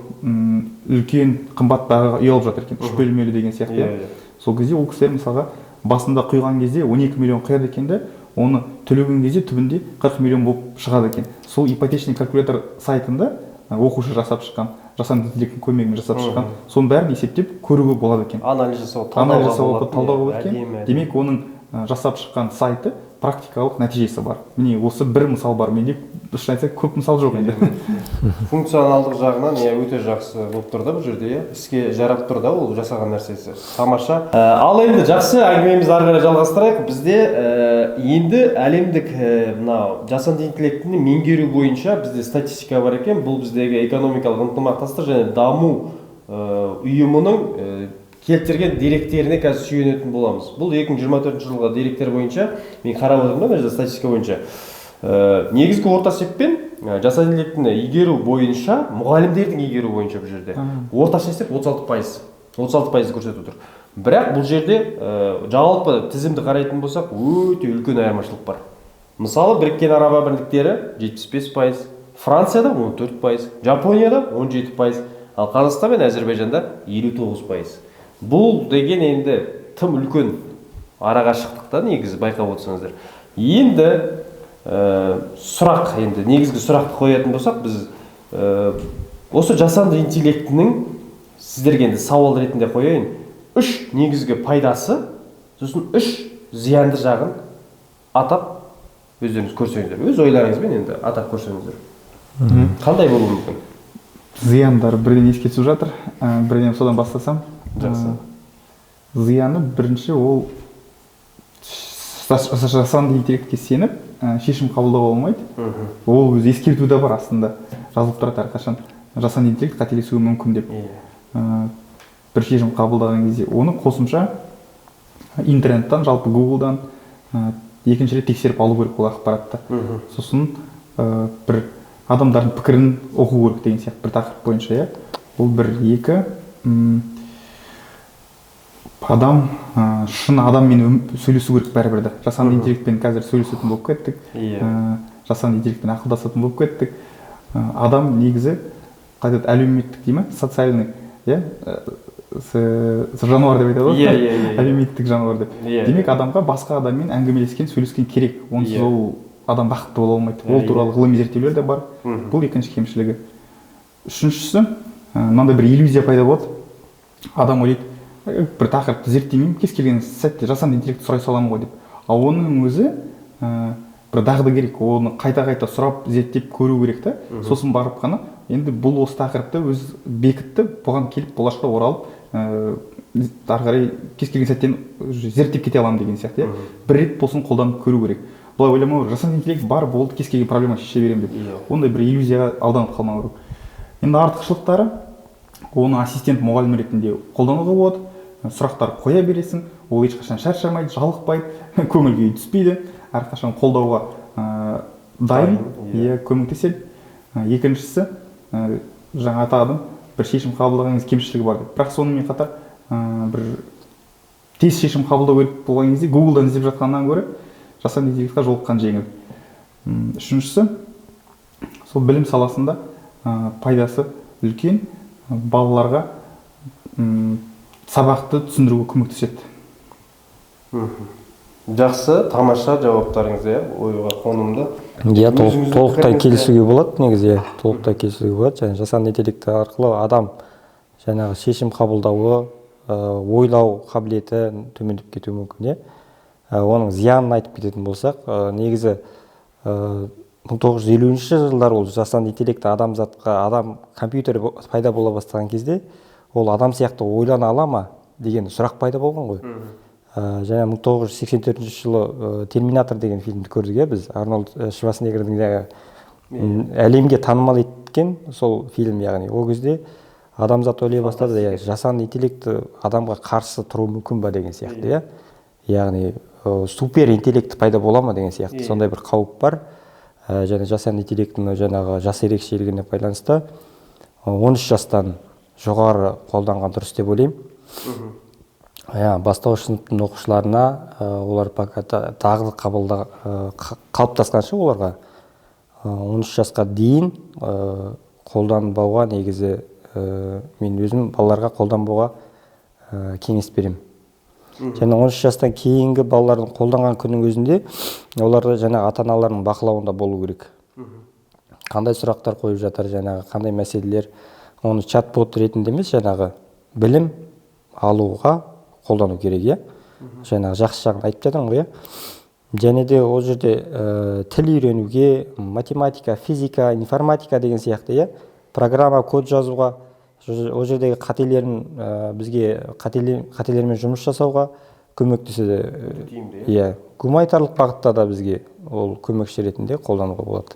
үлкен қымбат бағаға үй алып жатыр екен, 3 бөлмелі деген сияқты. Сол кезде ол кісілер мысалға басында құйған кезде 12 миллион құяды екен де, оны төлеген кезде түбінде 40 миллион болып шығады екен. Сол ипотечный калькулятор сайтында оқушы жасап шыққан, жасанды интеллекттің көмегімен жасап шыққан, соның бәрін есептеп көруге болады екен. Анализ жасау, талдауға болады екен. Демек оның жасап шыққан сайты практикалық нәтижесі бар. Міне осы бір мысал бар. Менде шын айтсақ көп мысал жоқ енді. Функционалдық жағынан өте жақсы болып тұр да бұл жерде, іске жарап тұр да ол жасаған нәрсесі. Тамаша. Ал енді жақсы, әңгімемізді ары қарай жалғастырайық. Бізде енді әлемдік мынау жасанды интеллектіні меңгеру бойынша бізде статистика бар екен. Бұл біздегі экономикалық ынтымақтастық және даму ұйымының келтірген деректеріне қазір сүйенетін боламыз. Бұл 2024 жылғы деректер бойынша, мен қарап отырмын да, мына статистика бойынша. Негізгі орта есеппен жасанды интеллектіні игеру бойынша, мұғалімдердің игеру бойынша бұл жерде. Орташа есеп 36%. 36% көрсетіп тұр. Бірақ бұл жерде жалпы тізімді қарайтын болсақ, өте үлкен айырмашылық бар. Мысалы, Біріккен Араб Әмірліктері 75%, Францияда 14%, Жапонияда 17%, ал Қазақстан мен Әзербайжанда 59%. Бұл деген енді тым үлкен арақашықтықта негізі байқап отырсаңыздар. Енді сұрақ, енді негізгі сұрақты қоятын болсақ, біз осы жасанды интеллектінің сіздерге енді сауал ретінде қояйын. 3 негізгі пайдасы, сосын 3 зиянды жағын атап өздеріңіз көрсеңіздер, өз ойларыңызбен енді атап көрсеңіздер. Қандай болуы мүмкін? Зияндар бірден еске түсіп жатыр. Бірден содан бастасам. Жақсы. Зияны бірінші ол жасанды интеллектке сеніп, шешім қабылдауға болмайды. Ол өз ескерту да бар астында. Жазылып тұрады әрқашан. Жасанды интеллект қателесуі мүмкін деп. Бір шешім қабылдаған кезде оны қосымша интернеттен, жалпы Google'дан екінші рет тексеріп алу керек ол ақпаратты. Сосын бір адамдардың пікірін оқу керек деген сияқты бір тақырып бойынша, иә. Ол бір, екі, адам шын адаммен сөйлесу керек бәрібір де. Жасанды интеллектпен қазір сөйлесетін болып кеттік. Жасанды интеллектпен ақылдасатын болып кеттік. Адам негізі қайтады әлеуметтік дей ма? Социальный, иә? Жануар деп айтады ғой. Әлеуметтік жануар деп. Демек адамға басқа адаммен әңгімелескен, сөйлескен керек. Онсыз ол адам бақытты бола алмайды. Ол туралы ғылыми зерттеулер де бар. Бұл екінші кемшілігі. Үшіншісі, мынандай бір иллюзия пайда болады. Адам ойлайды, бір тақырыпты зерттемеймін, кез келген сәтте жасанды интеллект сұрай саламын ғой деп. Ал оның өзі бір дағды керек. Оны қайта-қайта сұрап, зерттеп көру керек та. Сосын барып қана енді бұл осы тақырыпты өз бекітті, бұған келіп болашақта оралып, ары қарай кез келген сәттен зерттеп кете аламын деген сияқты, иә. Бір рет болсын қолданып көру керек. Бұлай ойламау, жасанды интеллект бар, болды, кез келген проблема шеше беремін деп. Ондай бір иллюзияға алданып қалмау керек. Енді артықшылықтары, оны ассистент мұғалім ретінде қолдануға болады. Сұрақтар қоя бересің, ол ешқашан шаршамайды, жалықпайды, көңіл күйі түспейді, әрқашан қолдауға дайын, көмектеседі. Екіншісі, жаңа атадым, бір шешім қабылдаған кезде кемшілігі бар деп. Бірақ сонымен қатар бір тез шешім қабылдау керек болған кезде Google'дан іздеп жатқаннан гөрі жасанды интеллектқа жолыққан жеңіл. Үшіншісі, сол білім саласында пайдасы үлкен, балаларға сабақты түсіндіруге көмектеседі. Жақсы, тамаша жауаптарыңыз, ойға қонымды. Иә, толықтай келісуге болады, негізі, толықтай келісуге болады. Және жасанды интеллект арқылы адам жаңағы шешім қабылдауы, ойлау қабілеті төмендеп кетуі мүмкін, оның зиянын айтып кететін болсақ, негізі 1950-ші жылдар ол жасанды интеллекті адамзатқа, адам компьютер пайда бола бастаған кезде, ол адам сияқты ойлана ала ма деген сұрақ пайда болған ғой. Және 1984 жылы Терминатор деген фильмді көрдік, біз Арнольд Шварценеггердің әлемге танымал еткен сол фильм, яғни ол кезде адамзат ойлай бастады, жасанды интеллект адамға қарсы тұру мүмкін ба деген сияқты, яғни супер интеллект пайда бола ма деген сияқты, сондай бір қауіп бар. Және жасанды интеллекттің жаңағы жас ерекшелігіне байланысты 13 жастан жоғары қолданған дұрыс деп ойлаймын. Бастауыш сыныптың оқушыларына олар пока дағды қалыптасқанша оларға 13 жасқа дейін қолданбауға негізі мен өзім балаларға қолданбауға кеңес беремін. Және 13 жастан кейінгі балалардың қолданған күннің өзінде оларды жаңағы ата-аналарының бақылауында болу керек. Қандай сұрақтар қойып жатыр, жаңағы қандай мәселелер, оны чат-бот ретінде емес, жаңағы білім алуға қолдану керек, жаңағы жақсы жағын айтып жатырмын ғой, және де ол жерде тіл үйренуге, математика, физика, информатика деген сияқты, программа, код жазуға, ол жердегі қателерін бізге қателермен жұмыс жасауға көмектеседі. Гуманитарлық бағытта да бізге ол көмекші ретінде қолдануға болады.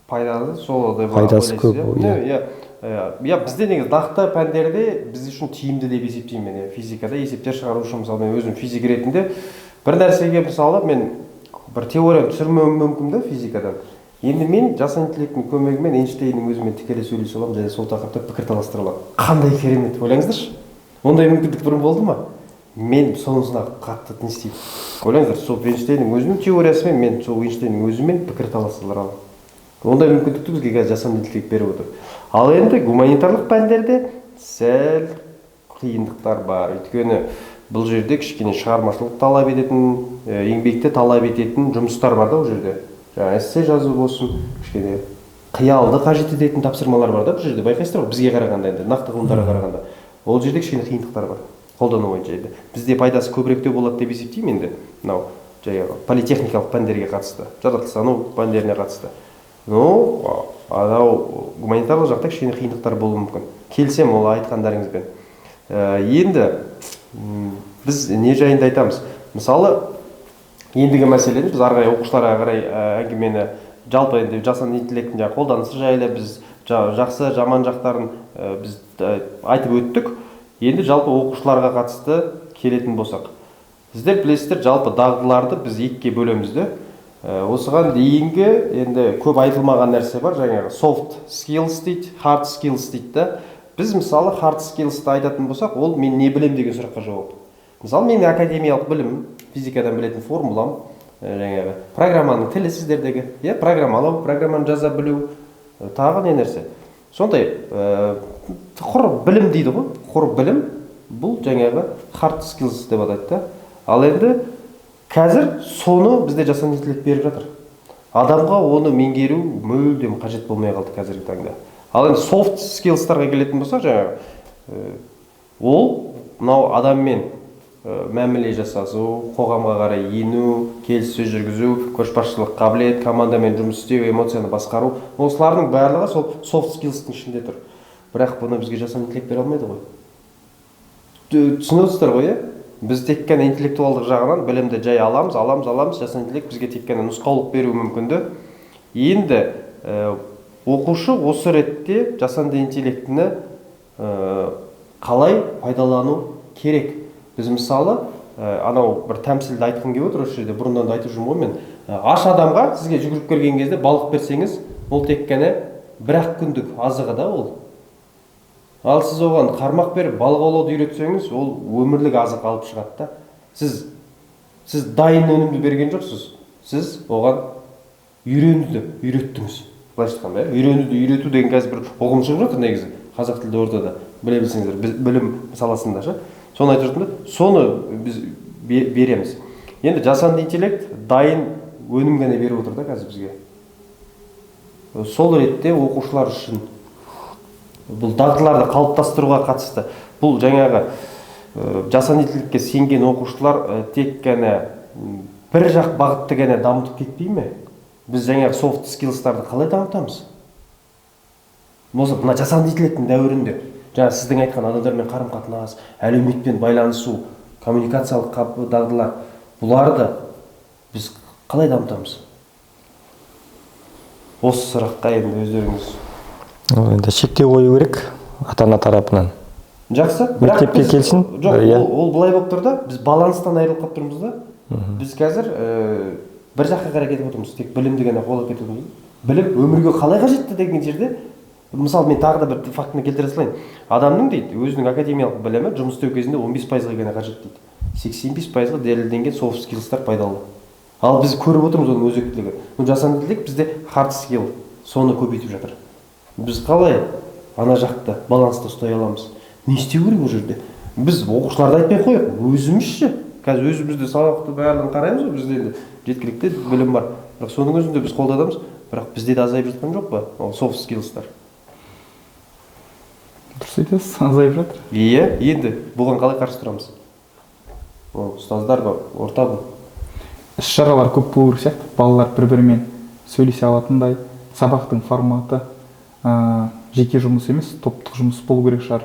Пайдалы, сол да пайдасы көп. Бізде негізі нақты пәндерде біз үшін тиімді деп есептеймін. Физикада есептер шығару үшін, мысалы мен өзім физик ретінде бір нәрсеге мысалы мен бір теория түсірмеуім мүмкін да физикадан. Енді мен жасанды интеллекттің көмегімен Эйнштейннің өзімен тікелей сөйлесе аламын, және сол тақырыпта пікір таластыра аламын. Қандай керемет, ойлаңыздаршы. Ондай мүмкіндік бұрын болды ма? Мен сонысына қатты не істеймін. Ойлаңыздар, сол Эйнштейннің өзінің теориясымен мен сол Эйнштейннің өзімен пікір таластыра аламын. Ондай мүмкіндікті бізге қазір жасанды интеллект беріп отыр. Ал енді гуманитарлық пәндерде сәл қиындықтар бар. Өйткені бұл жерде кішкене шығармашылық талап ететін, еңбекті талап ететін жұмыстар бар да ол жерде. Эссе жазу болсын, кішкене қиялды қажет ететін тапсырмалар бар да бұл жерде. Байқайсыздар ғой, бізге қарағанда, енді нақты ғылымдарға қарағанда. Ол жерде кішкене қиындықтар бар. қолдану бойынша енді бізде пайдасы көбіректеу болады деп есептеймін енді мынау жаңағы политехникалық пәндерге қатысты, жаратылыстану пәндеріне қатысты. Анау гуманитарлық жақта кішкене қиындықтар болуы мүмкін. Келсем ол айтқандарыңызбен. Енді біз не жайында айтамыз? Мысалы, ендігі мәселені біз арғай оқушыларға қарай әңгімені жалпы енді жасанды интеллекттің қолданысы жайлы біз жақсы, жаман жақтарын біз айтып өттік. Енді жалпы оқушыларға қатысты келетін болсақ. Сіздер білесіздер, жалпы дағдыларды біз екіге бөлеміз де. Осыған дейінгі енді көп айтылмаған нәрсе бар, жаңағы soft skills дейді, hard skills дейді да. Біз мысалы hard skills'ты айтатын болсақ, ол мен не білем деген сұраққа жауап. Мысалы менің академиялық білім, физикадан білетін формулам, жаңағы программаның тілі сіздердегі, программалау, программаны жаза білу, тағы не нәрсе. Сондай құр білім дейді ғой, құр білім, бұл жаңағы hard skills деп атайды да. Ал енді қазір соны бізде жасанды интеллект беріп жатыр. Адамға оны меңгеру мүлдем қажет болмай қалды қазіргі таңда. Ал енді soft skills'тарға келетін болсақ, жаңағы ол мынау адаммен мәміле жасасу, қоғамға қарай ену, келіссөз жүргізу, көшбасшылық қабілет, командамен жұмыс істеу, эмоцияны басқару, осылардың барлығы сол soft skills'тың ішінде тұр. Бірақ бұны бізге жасанды интеллект бере алмайды ғой. Түсінесіздер ғой, біз тек қана интеллектуалдық жағынан білімді жай аламыз, жасанды интеллект бізге тек қана нұсқаулық беруі мүмкінді. Енді оқушы осы ретте жасанды интеллектіні қалай пайдалану керек? Біз мысалы, анау бір тәмсілді айтқым келіп отыр, осы жерде бұрыннан да айтып жүрмін ғой мен. Аш адамға сізге жүгіріп келген кезде балық берсеңіз, ол тек қана бір-ақ күндік азығы да ол. Ал сіз оған қармақ беріп балық аулауды үйретсеңіз, ол өмірлік азық алып шығады да. Сіз дайын өнімді берген жоқсыз. Сіз оған үйренуді үйреттіңіз. Былайша айтқанда, үйренуді үйрету деген қазір бір ұғым шығып жатыр негізі қазақ тілді ортада. Біле білсеңіздер, білім саласында ше. Соны айтып жатырмын да, соны біз береміз. Енді жасанды интеллект дайын өнім ғана беріп отыр да қазір бізге. Сол ретте оқушылар үшін бұл дағдыларды қалыптастыруға қатысты. Бұл жаңағы жасанды интеллектке сенген оқушылар тек қана бір жақ бағытты ғана дамытып кетпей ме? Біз жаңағы soft skills'тарды қалай дамытамыз? Мына жасанды интеллекттің дәуірінде жаңа сіздің айтқан адамдармен қарым-қатынас, әлеуметпен байланысу, коммуникациялық дағдылар, бұларды біз қалай дамытамыз? Осы сұраққа енді өздеріңіз. Енді шектеу қою керек ата-ана тарапынан. Жақсы. Мектепке келсін. Жоқ, ол былай болып тұр да, біз баланстан айырылып қалып тұрмыз да. Біз қазір бір жаққа қарай кетіп отырмыз, тек білімді ғана қолдап кетіп отырмыз. Білім өмірге қалай қажетті деген жерде, мысалы мен тағы да бір фактіні келтіре салайын. Адамның дейді, өзінің академиялық білімі жұмыс істеу кезінде 15%-ға ғана қажет дейді. 85%-ға дәлелденген soft skills'тар пайдалы. Ал біз көріп отырмыз оның өзектілігі. Жасанды интеллект бізде hard skill, соны көбейтіп жатыр. Біз қалай ана жақты балансты ұстай аламыз? Не істеу керек ол жерде? Біз оқушыларды айтпай қояйық, өзімізше. Қазір өзімізде сабақты барлығын қараймыз ғой, бізде енді жеткілікті білім бар. Бірақ соның өзінде біз қолданамыз, бірақ бізде де азайып жатқан жоқ па? Ол soft skills'тар. Дұрыс айтасыз, азайып жатыр. Иә, енді бұған қалай қарсы тұрамыз? Ұстаздар бар, орта бұл. Іс-шаралар көп болу керек сияқты, балалар бір-бірімен сөйлесе алатындай, сабақтың форматы жеке жұмыс емес, топтық жұмыс болу керек шығар.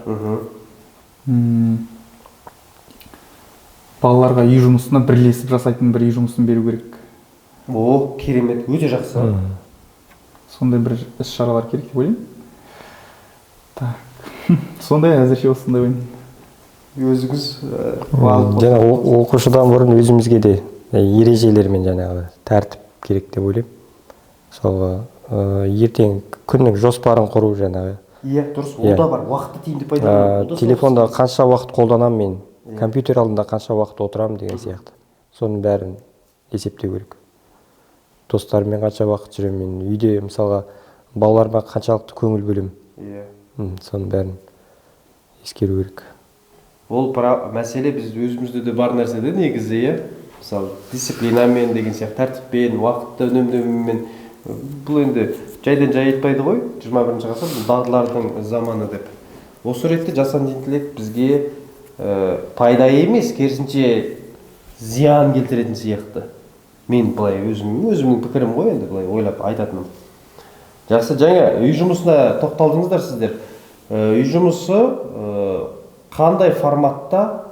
Балаларға үй жұмысына бірлесіп жасайтын бір үй жұмысын беру керек. Керемет, өте жақсы. Сондай бір іс-шаралар керек деп ойлаймын. Так. Сондай әзірше осындай ойын. Өзіңіз Жаңа оқушыдан бұрын өзімізге де ережелермен жаңағы тәртіп керек деп ойлаймын. Мысалға, ертең күннің жоспарын құру жаңағы. Иә, дұрыс, ол да бар. Уақытты тиімді пайдалану. Телефонда қанша уақыт қолданамын мен, компьютер алдында қанша уақыт отырамын деген сияқты. Соның бәрін есептеу керек. Достарыммен қанша уақыт жүремін мен, үйде мысалға балаларыма қаншалықты көңіл бөлемін. Иә. Соның бәрін ескеру керек. Ол мәселе біз өзімізде де бар нәрсе де негізі, иә. Мысалы, дисциплинамен деген сияқты, тәртіппен, уақытты үнемдеумен. Бұл енді жайдан жай айтпайды ғой, 21-ші ғасыр бұл дағдылардың заманы деп. Осы ретте жасанды интеллект бізге пайда емес, керісінше зиян келтіретін сияқты. Мен былай өзімнің пікірім ғой, енді былай ойлап айтатыным. Жақсы, жаңа үй жұмысына тоқталдыңыздар сіздер. Үй жұмысы қандай форматта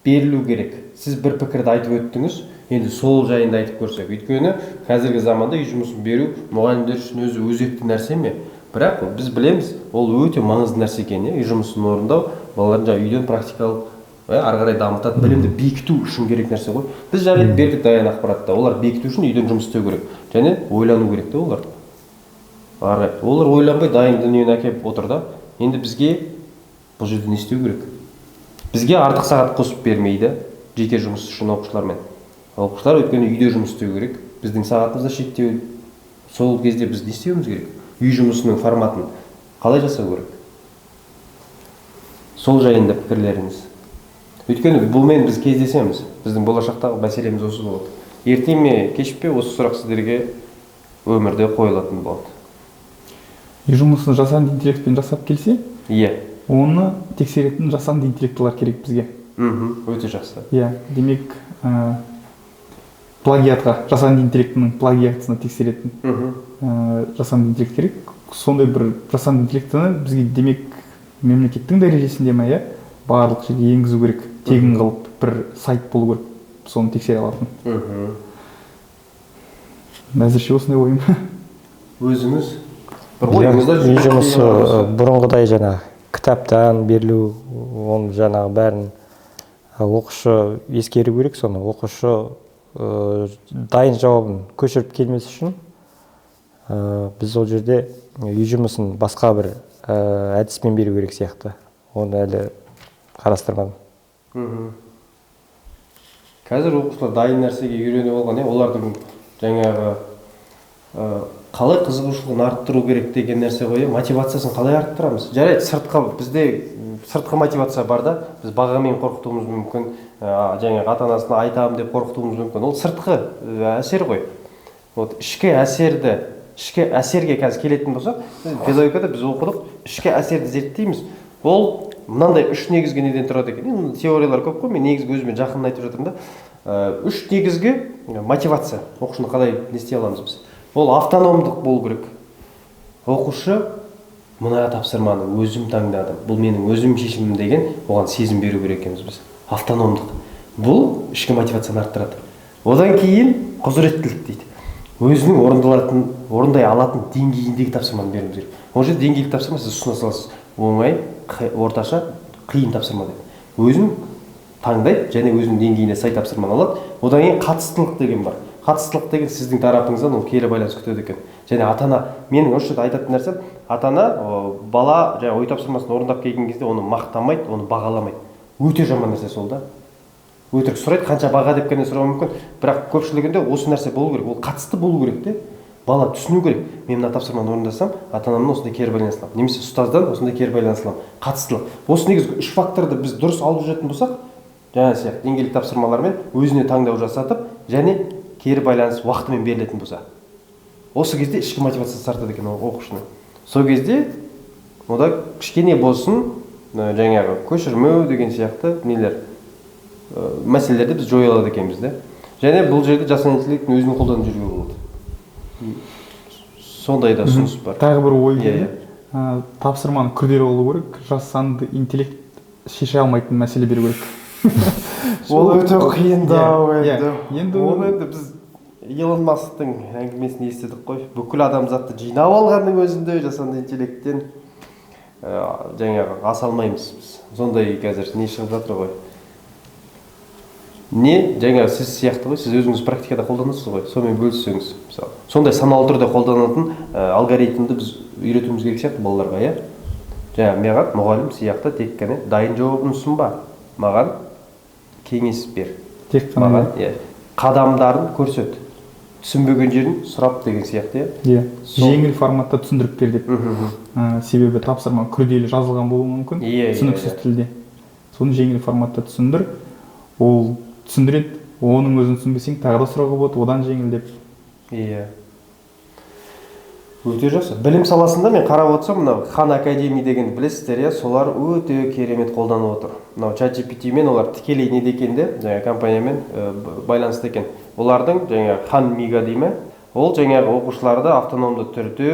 берілу керек? Сіз бір пікірді айтып өттіңіз, енді сол жайында айтып көрсек. Өйткені қазіргі заманда үй жұмысын беру мұғалімдер үшін өзі өзекті нәрсе ме? Бірақ біз білеміз, ол өте маңызды нәрсе екен, үй жұмысын орындау, балалардың жаңа үйден практикалық ары қарай дамытатын білімді бекіту үшін керек нәрсе ғой. Біз жарайды бердік дайын ақпаратта, олар бекіту үшін үйден жұмыс істеу керек, және ойлану керек те олар. Олар ойланбай дайын дүниені әкеліп отыр да. Енді бізге бұл жерде не істеу керек? Бізге артық сағат қосып бермейді жеке жұмыс үшін оқушылармен. Оқушылар өйткені үйде жұмыс істеу керек. Біздің сағатымызда шектеу. Сол кезде біз не істеуіміз керек? Үй жұмысының форматын қалай жасау керек? Сол жайында пікірлеріңіз. Өйткені бұлмен біз кездесеміз. Біздің болашақтағы мәселеміз осы болады. Ерте ме, кеш пе осы сұрақ сіздерге өмірде қойылатын болады. Үй жұмысын жасанды интеллектпен жасап келсе, оны тексеретін жасанды интеллектілер керек бізге. Өте жақсы. Демек, плагиатқа, жасанды интеллектінің плагиатысына тексеретін жасанды интеллект керек. Сондай бір жасанды интеллектіні бізге демек мемлекеттің дәрежесінде ме, барлық жерге енгізу керек. Тегін қылып бір сайт болу керек, соны тексере алатын. Әзірше осындай ойым. Өзіңіз бір ойыңызда үй жұмысы бұрынғыдай жаңағы кітаптан берілу, оны жаңағы бәрін оқушы ескеру керек. Соны оқушы дайын жауабын көшіріп келмес үшін біз ол жерде үй жұмысын басқа бір әдіспен беру керек сияқты. Оны әлі қарастырмадым. Қазір оқушылар дайын нәрсеге үйреніп алған, олардың жаңағы қалай қызығушылығын арттыру керек деген нәрсе ғой, мотивациясын қалай арттырамыз? Жарайды, бізде сыртқы мотивация бар да, біз бағамен қорқытуымыз мүмкін, жаңағы ата-анасына айтамын деп қорқытуымыз мүмкін. Ол сыртқы әсер ғой. Ішкі әсерге қазір келетін болсақ, педагогикада біз оқыдық, ішкі әсерді зерттейміз. Ол мынандай үш негізгі неден тұрады екен. Теориялар көп қой, мен негізгі өзіме жақын айтып жатырмын да. Үш негізгі мотивация. Оқушыны қалай не істей аламыз біз? Ол автономдық болу керек. Оқушы мына тапсырманы өзім таңдадым, бұл менің өзім шешімім деген оған сезім беру керек екенбіз біз. Автономдық. Бұл ішкі мотивацияны арттырады. Одан кейін құзыреттілік дейді. Өзінің орындай алатын деңгейіндегі тапсырманы беруіміз керек. Ол жерде деңгейлік тапсырма сіз ұсына саласыз. Оңай, орташа, қиын тапсырма деп. Өзін таңдайды және өзінің деңгейіне сай тапсырманы алады. Одан кейін қатыстылық деген бар. Қатыстылық деген сіздің тарапыңыздан ол кері байланыс күтеді екен. Және ата-ана, менің осы жерде айтатын нәрсем, ата-ана бала жаңа ой тапсырмасын орындап келген кезде оны мақтамайды, оны бағаламайды. Өте жаман нәрсе сол да. Өтірік сұрайды, қанша баға деп қана сұрауы мүмкін. Бірақ көпшілігінде осы нәрсе болу керек. Ол қатысты болу керек те. Бала түсіну керек. Мен мына тапсырманы орындасам, ата-анамнан осындай кері байланыс аламын. Немесе ұстаздан осындай кері байланыс аламын. Қатыстылық. Осы негізгі үш факторды біз дұрыс алып жүретін болсақ, жаңа сияқты деңгейлік тапсырмалармен өзіне таңдау жасатып, және кері байланыс уақытымен берілетін болса. Осы кезде ішкі мотивациясы артады екен оқушының. Сол кезде ода кішкене болсын, жаңағы көшірмеу деген сияқты нелер мәселелерді біз жоя алады екенбіз да. Және бұл жерде жасанды интеллекттің өзін қолданып жүруге болады. Сондай да ұсыныс бар. Тағы бір ой келді. Тапсырманы күрделі болу керек. Жасанды интеллект шеше алмайтын мәселе беру керек. Ол өте қиындау енді. Енді біз Илон Масктың әңгімесін естідік қой. Бүкіл адамзатты жинап алғанның өзінде жасанды интеллекттен жаңағы аса алмаймыз біз. Сондай қазір не шығып жатыр ғой. Не жаңа сіз сияқты ғой, сіз өзіңіз практикада қолданасыз ғой, сонымен бөліссеңіз, мысалы. Сондай саналы түрде қолданатын алгоритмді біз үйретуіміз керек сияқты балаларға, иә? Жаңа маған мұғалім сияқты тек қана дайын жауабын ұсынба, маған кеңес бер. Тек қана қадамдарын көрсет. Түсінбеген жерін сұрап деген сияқты, иә? Жеңіл форматта түсіндіріп бер деп. Себебі тапсырма күрделі жазылған болуы мүмкін, түсініксіз тілде. Соны жеңіл форматта түсіндір. Ол түсіндіреді, оның өзін түсінбесең тағы да сұрауға болады, одан жеңілдеп. Иә. Өте жақсы. Білім саласында мен қарап отырсам, мынау Хан Академи деген білесіздер, иә, солар өте керемет қолданып отыр. Мынау ChatGPT-мен олар тікелей неде екен де, жаңағы компаниямен байланысты екен. Олардың жаңағы Хан Мига дейме, ол жаңағы оқушыларды автономды түрде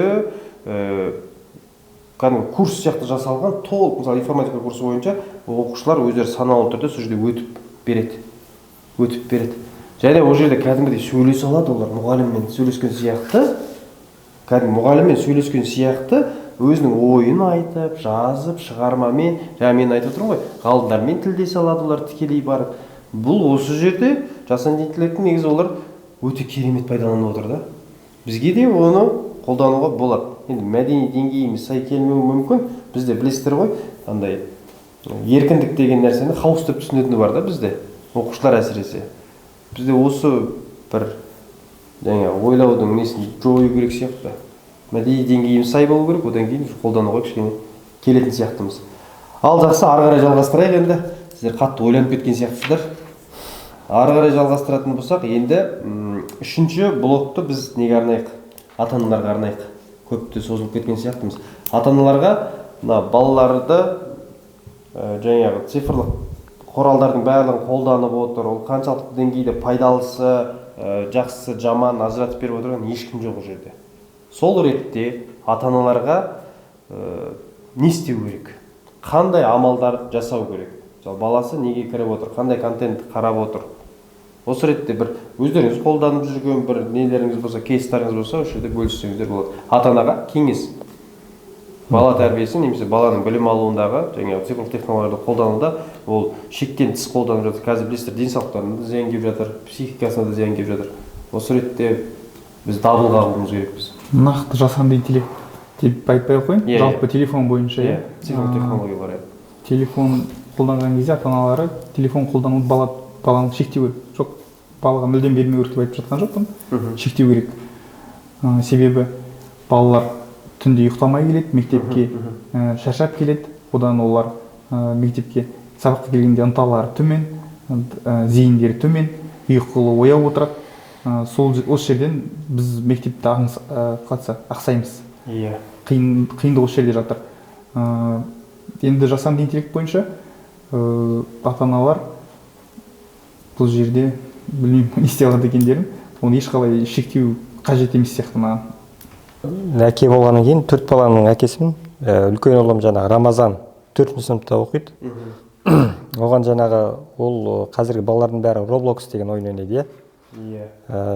кәдімгі курс сияқты жасалған, толық, мысалы информатика курсы бойынша оқушылар өздері саналы түрде сол жерде өтіп береді. Және ол жерде кәдімгідей сөйлесе алады, олар мұғаліммен сөйлескен сияқты, өзінің ойын айтып, жазып, шығармамен, жаңа мен айтып отырмын ғой, ғалымдармен тілдесе алады олар тікелей барып. Бұл осы жерде жасанды интеллекттің негізі олар өте керемет пайдаланып отыр да. Бізге де оны қолдануға болады. Енді мәдени деңгейіміз сай келмеуі мүмкін. Бізде білесіздер ғой, андай еркіндік деген нәрсені хаос деп түсінетіні бар да бізде, оқушылар әсіресе. Бізде осы бір жаңа ойлаудың несін жою керек сияқты. Мәдени деңгейіміз сай болу керек, одан кейін қолдануға кішкене келетін сияқтымыз. Ал жақсы, ары қарай жалғастырайық енді. Сіздер қатты ойланып кеткен сияқтысыздар. Ары қарай жалғастыратын болсақ, енді үшінші блокты біз неге арнайық? Ата-аналарға арнайық. Көпті созылып кеткен сияқтымыз. Ата-аналарға балаларды жаңағы цифрлық құралдардың барлығын қолданып отыр, ол қаншалықты деңгейде пайдалысы, жақсысы, жаман ажыратып беріп отырған ешкім жоқ ол жерде. Сол ретте ата-аналарға не істеу керек? Қандай амалдар жасау керек? Баласы неге кіріп отыр? Қандай контент қарап отыр? Осы ретте бір өздеріңіз қолданып жүрген бір нелеріңіз болса, кейстарыңыз болса, осы жерде бөліссеңіздер болады. Ата-анаға кеңес. Бала тәрбиесі немесе баланың білім алуындағы жаңағы цифрлық технологияларды қолдануда ол шектен тыс қолданып жатыр. Қазір білесіздер, денсаулықтарына да зиян келіп жатыр, психикасына да зиян келіп жатыр. Осы ретте біз дабыл қағуымыз керекпіз. Нақты жасанды интеллект деп айтпай ақ қояйын, жалпы телефон бойынша, иә, цифрлық технологиялар. Телефон қолданған кезде ата-аналары телефон қолдануды баланы шектеу керек. Жоқ, балаға мүлдем бермеу керек деп айтып жатқан жоқпын. Шектеу керек. Себебі балалар түнде ұйықтамай келеді, мектепке шаршап келеді, одан олар мектепке сабаққа келгенде ынталары төмен, зейіндері төмен, ұйқылы ояу отырады. Осы жерден біз мектепте ақсаймыз. Қиындық осы жерде жатыр. Енді жасанды интеллект бойынша ата-аналар бұл жерде білмеймін не істей алады екендерін, оны ешқалай шектеу қажет емес сияқты маған. Әке болғаннан кейін 4 баланың әкесімін. Үлкен ұлым жаңағы Рамазан 4-ші сыныпта оқиды. Оған жаңағы ол қазіргі балалардың бәрі Roblox деген ойын ойнайды, иә.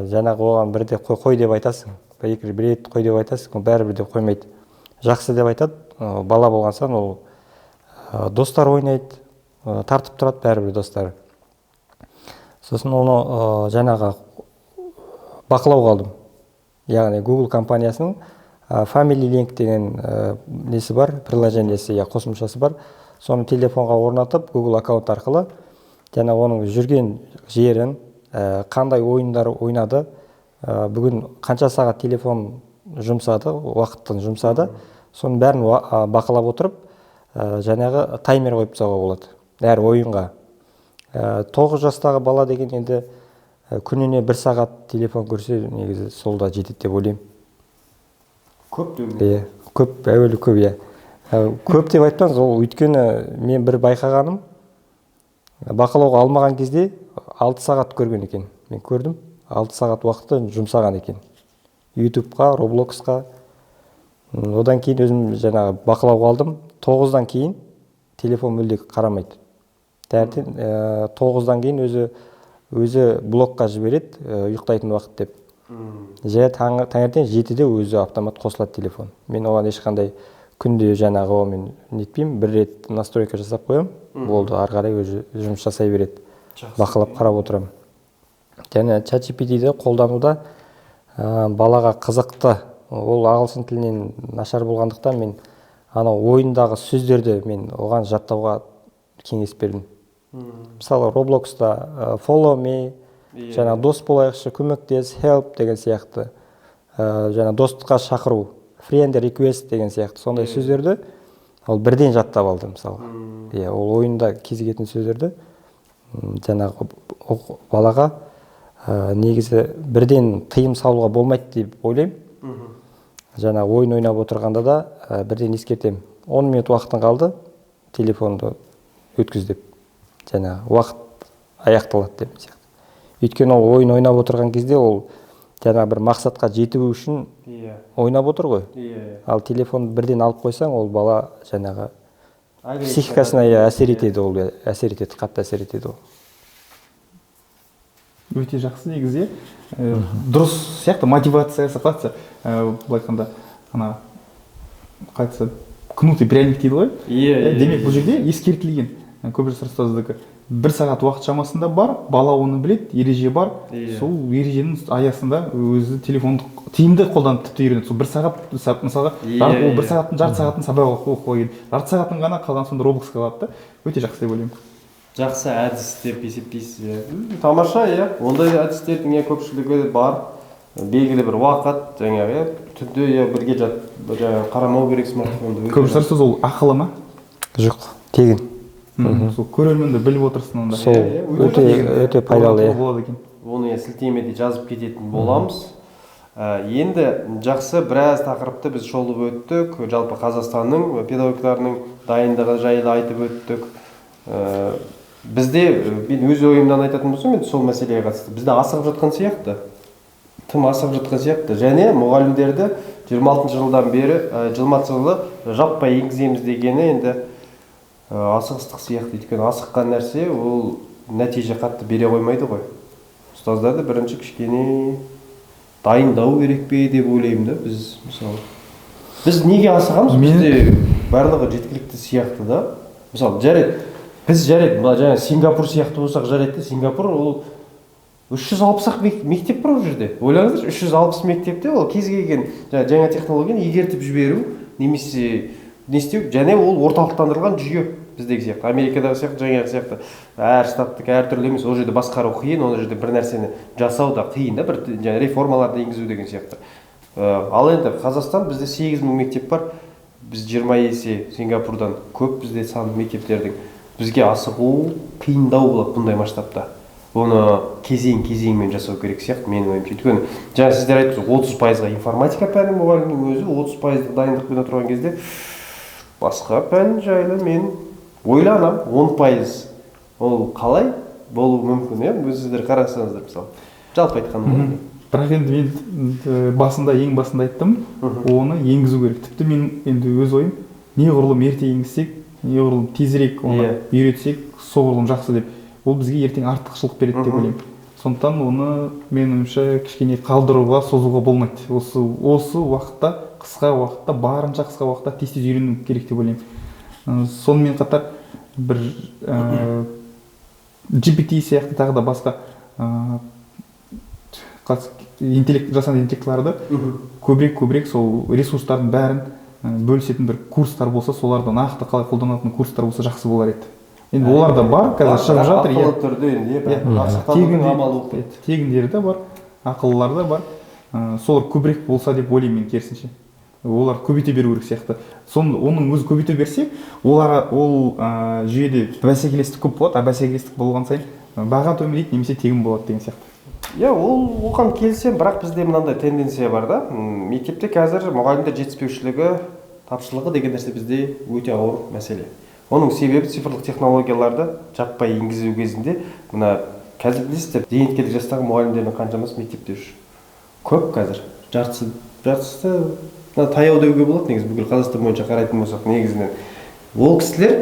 Жаңағы оған бірде қой деп айтасың, бір рет қой деп айтасың, ол бәрібір де қоймайды. Жақсы деп айтады. Бала болған соң ол достар ойнайды, тартып тұрады бәрібір достары. Сосын оны жаңағы бақылауға алдым. Яғни Google компаниясының Family Link деген несі бар, приложениесі, қосымшасы бар. Соны телефонға орнатып, Google аккаунт арқылы және оның жүрген жерін, қандай ойындар ойнады, бүгін қанша сағат телефон жұмсады, уақытын жұмсады, соның бәрін бақылап отырып, жаңағы таймер қойып тастауға болады әр ойынға. 9 жастағы бала деген енді күніне 1 сағат телефон көрсе, негізі сол да жетеді деп ойлаймын. Көп деп? Көп, әуелі көп, иә. Көп деп айтпаңыз, ол өйткені мен бір байқағаным, бақылауға алмаған кезде 6 сағат көрген екен. Мен көрдім, 6 сағат уақытты жұмсаған екен. YouTube-қа, Roblox-қа. Одан кейін өзім жаңағы бақылауға алдым. 9-дан кейін телефон мүлде қарамайды. Тәртін 9-дан кейін өзі блокқа жібереді, ұйықтайтын уақыт деп. Жай таңертең 7-де өзі автомат қосылады телефон. Мен оған ешқандай күнде жаңағы мен нетпеймін, бір рет настройка жасап қоям, болды, ары қарай өзі жұмыс жасай береді. Бақылап қарап отырамын. Және ChatGPT-ді қолдануда балаға қызықты, ол ағылшын тілінен нашар болғандықтан мен анау ойындағы сөздерді мен оған жаттауға кеңес бердім. Мысалы Roblox-та follow me, жаңа дос болайықшы, көмектес, help деген сияқты, жаңа достыққа шақыру, friend request деген сияқты, сондай сөздерді ол бірден жаттап алды мысалы. Ол ойында кезігетін сөздерді жаңағы балаға негізі бірден тыйым салуға болмайды деп ойлаймын. жаңағы ойын ойнап отырғанда да бірден ескертемін. 10 минут уақытың қалды, телефонды өткіз деп. Жаңағы уақыт аяқталады деп сияқты. Өйткені ол ойын ойнап отырған кезде ол жаңағы бір мақсатқа жету үшін ойнап отыр ғой. Ал телефонды бірден алып қойсаң, ол бала жаңағы психикасына әсер етеді, ол әсер етеді, қатты әсер етеді ол. Өте жақсы негізі. Дұрыс сияқты мотивациясы қатса, былай айтқанда, ана қайтса кнут и пряник дейді ғой. Демек бұл жерде ескертілген. Көп жасар ұстаздікі 1 сағат уақыт шамасында бар, бала оны білет, ереже бар. Сол ереженің аясында өзі телефонды тиімді қолданып тіпті үйренеді. Сол 1 сағат, мысалға, ол 1 сағаттың жарты сағатын сабақ оқуға келді. Жарты сағаттың ғана қалған сонда Роблоксқа қалады да. Өте жақсы деп ойлаймын. Жақсы әдіс деп есептейсіз. Тамаша, ондай әдістердің көпшілігі бар. Белгілі бір уақыт, жаңағы түнде бірге қарамау керек смартфонды. Көп жасар ол ақылы ма? Жоқ, тегін. Сол көрерменді біліп отырсын онда. Сол өте пайдалы. Оны сілтемеде жазып кететін боламыз. Енді жақсы біраз тақырыпты біз шолып өттік. Жалпы Қазақстанның педагогтарының дайындығы жайлы айтып өттік. Бізде, мен өз ойымнан айтатын болсам, сол мәселеге қатысты. Бізде асығып жатқан сияқты. Тым асығып жатқан сияқты. Және мұғалімдерді 26 жылдан бері, 26 жылы жаппай енгіземіз дегені енді асығыстық сияқты. Өйткені асыққан нәрсе ол нәтиже қатты бере қоймайды ғой. Ұстаздарды бірінші кішкене дайындау керек пе деп ойлаймын да. Біз мысалы, біз неге асығамыз? Бізде барлығы жеткілікті сияқты да. Мысалы, жарайды, біз жарайды, жаңа Сингапур сияқты болсақ жарайды. Сингапур ол 360 мектеп бар ол жерде. Ойлаңыздар, 360 мектепте ол кез келген жаңа технологияны игертіп жіберу, немесе не істеу, және ол орталықтандырылған жүйе. Біздегі сияқты, Америкадағы сияқты, жаңағы сияқты әр штаттық әртүрлі емес, ол жерде басқару қиын, ол жерде бір нәрсені жасау да қиын да, бір реформаларды енгізу деген сияқты. Ал енді Қазақстан бізде 8000 мектеп бар. Біз 20 есе Сингапурдан көп бізде саны мектептердің. Бізге асығу қиындау болады бұндай масштабта. Оны кезең-кезеңмен жасау керек сияқты менің ойымша. Өйткені жаңа сіздер айттыңыз, 30%-ға информатика пәні мұғалімнің өзі 30% дайындықпен отырған кезде басқа пән жайлы мен ойланам. 10% ол қалай болуы мүмкін, сіздер қарасаңыздар мысалы. Жалпы айтқанда. Бірақ енді мен ең басында айттым, оны енгізу керек. Тіпті мен енді өз ойым, неғұрлым ерте енгізсек, неғұрлым тезірек оны үйретсек, соғұрлым жақсы деп. Ол бізге ертең артықшылық береді деп ойлаймын. Сондықтан оны менің ойымша кішкене қалдыруға, созуға болмайды. Осы уақытта, қысқа уақытта, барынша қысқа уақытта тез-тез үйрену керек деп ойлаймын. Сонымен қатар бір GPT сияқты тағы да басқа жасанды интеллектілерді көбірек сол ресурстардың бәрін бөлісетін бір курстар болса, соларды нақты қалай қолданатын курстар болса жақсы болар еді. Енді олар да бар, қазір шығып жатыр. Ақылы түрде тегіндері де бар, ақылылар да бар. Солар көбірек болса деп ойлаймын мен керісінше. Олар көбейте беру керек сияқты. Оның өзі көбейте берсе, ол жүйеде бәсекелестік көп болады, бәсекелестік болған сайын баға төмендейді немесе тегін болады деген сияқты. Ол оған келсем, бірақ бізде мынандай тенденция бар да. Мектепте қазір мұғалімдер жетіспеушілігі, тапшылығы деген нәрсе бізде өте ауыр мәселе. Оның себебі цифрлық технологияларды жаппай енгізу кезінде, мына қазір білесіздер, зейнеткерлік жастағы мұғалімдердің қаншамасы мектепте жүр. Көп қазір. Жартысы таяу деуге болады негізі, бүкіл Қазақстан бойынша қарайтын болсақ негізінен. Ол кісілер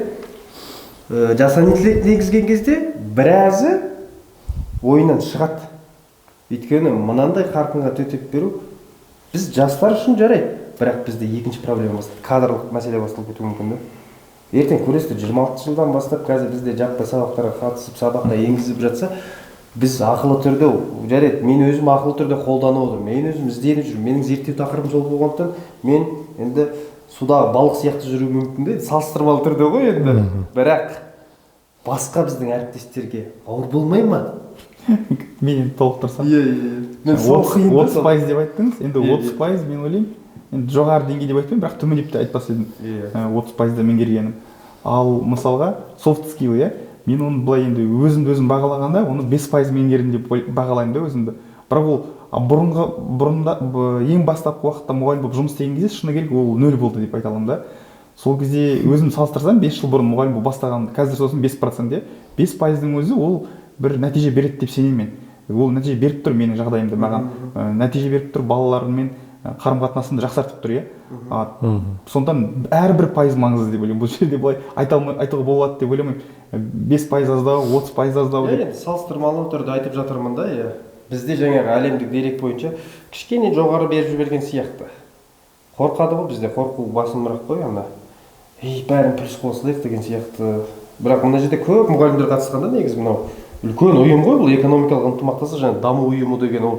жасанды интеллектті енгізген кезде біразы ойынан шығады. Өйткені мынандай қарқынға төтеп беру біз жастар үшін жарайды, бірақ бізде екінші проблема басталды, кадрлық мәселе басталып кетуі мүмкін. Ертең көресіздер, 26 жылдан бастап қазір бізде жаппай сабақтарға қатысып, сабаққа енгізіп жатса, біз ақылы түрде, жарайды, мен өзім ақылы түрде қолданып отырмын, мен өзім ізденіп жүрмін, менің зерттеу тақырыбым сол болғандықтан, мен енді судағы балық сияқты жүру мүмкін де, салыстырмалы түрде ғой енді. Бірақ басқа біздің әріптестерге ауыр болмай ма? Мен толықтырсам. 30% деп айттыңыз, енді 30% мен ойлаймын, енді жоғары деңгей деп айтпаймын, бірақ төмен деп те айтпас едім. 30%-да меңгергенім. Ал мысалға soft skill, мен оны былай енді өзім бағалағанда, оны 5% меңгердім деп бағалаймын да өзімді. бірақ ол бұрында ең бастапқы уақытта мұғалім болып жұмыс істеген кезде шыны керек ол 0 болды деп айта аламын да. Сол кезде өзім салыстырсам 5 жыл бұрын мұғалім болып бастаған, қазір сосын 5%, 5%-дің өзі ол бір нәтиже береді деп сенемін мен. Ол нәтиже беріп тұр менің жағдайымда, маған нәтиже беріп тұр, балаларыммен қарым-қатынасымды жақсартып тұр, сондықтан әрбір пайыз маңызды деп ойлаймын. Бұл жерде былай айтуға болады деп ойламаймын. 5% аздау, 30% аздау деп. Салыстырмалы түрде айтып жатырмын да, бізде жаңағы әлемдік дерек бойынша кішкене жоғары беріп жіберген сияқты. Қорқады ғой, бізде қорқу басымырақ қой, бәрін плюс қосылайық деген сияқты. Бірақ мына жерде көп мұғалімдер қатысқанда негізі мынау үлкен ұйым ғой, бұл экономикалық ынтымақтастық және даму ұйымы деген ол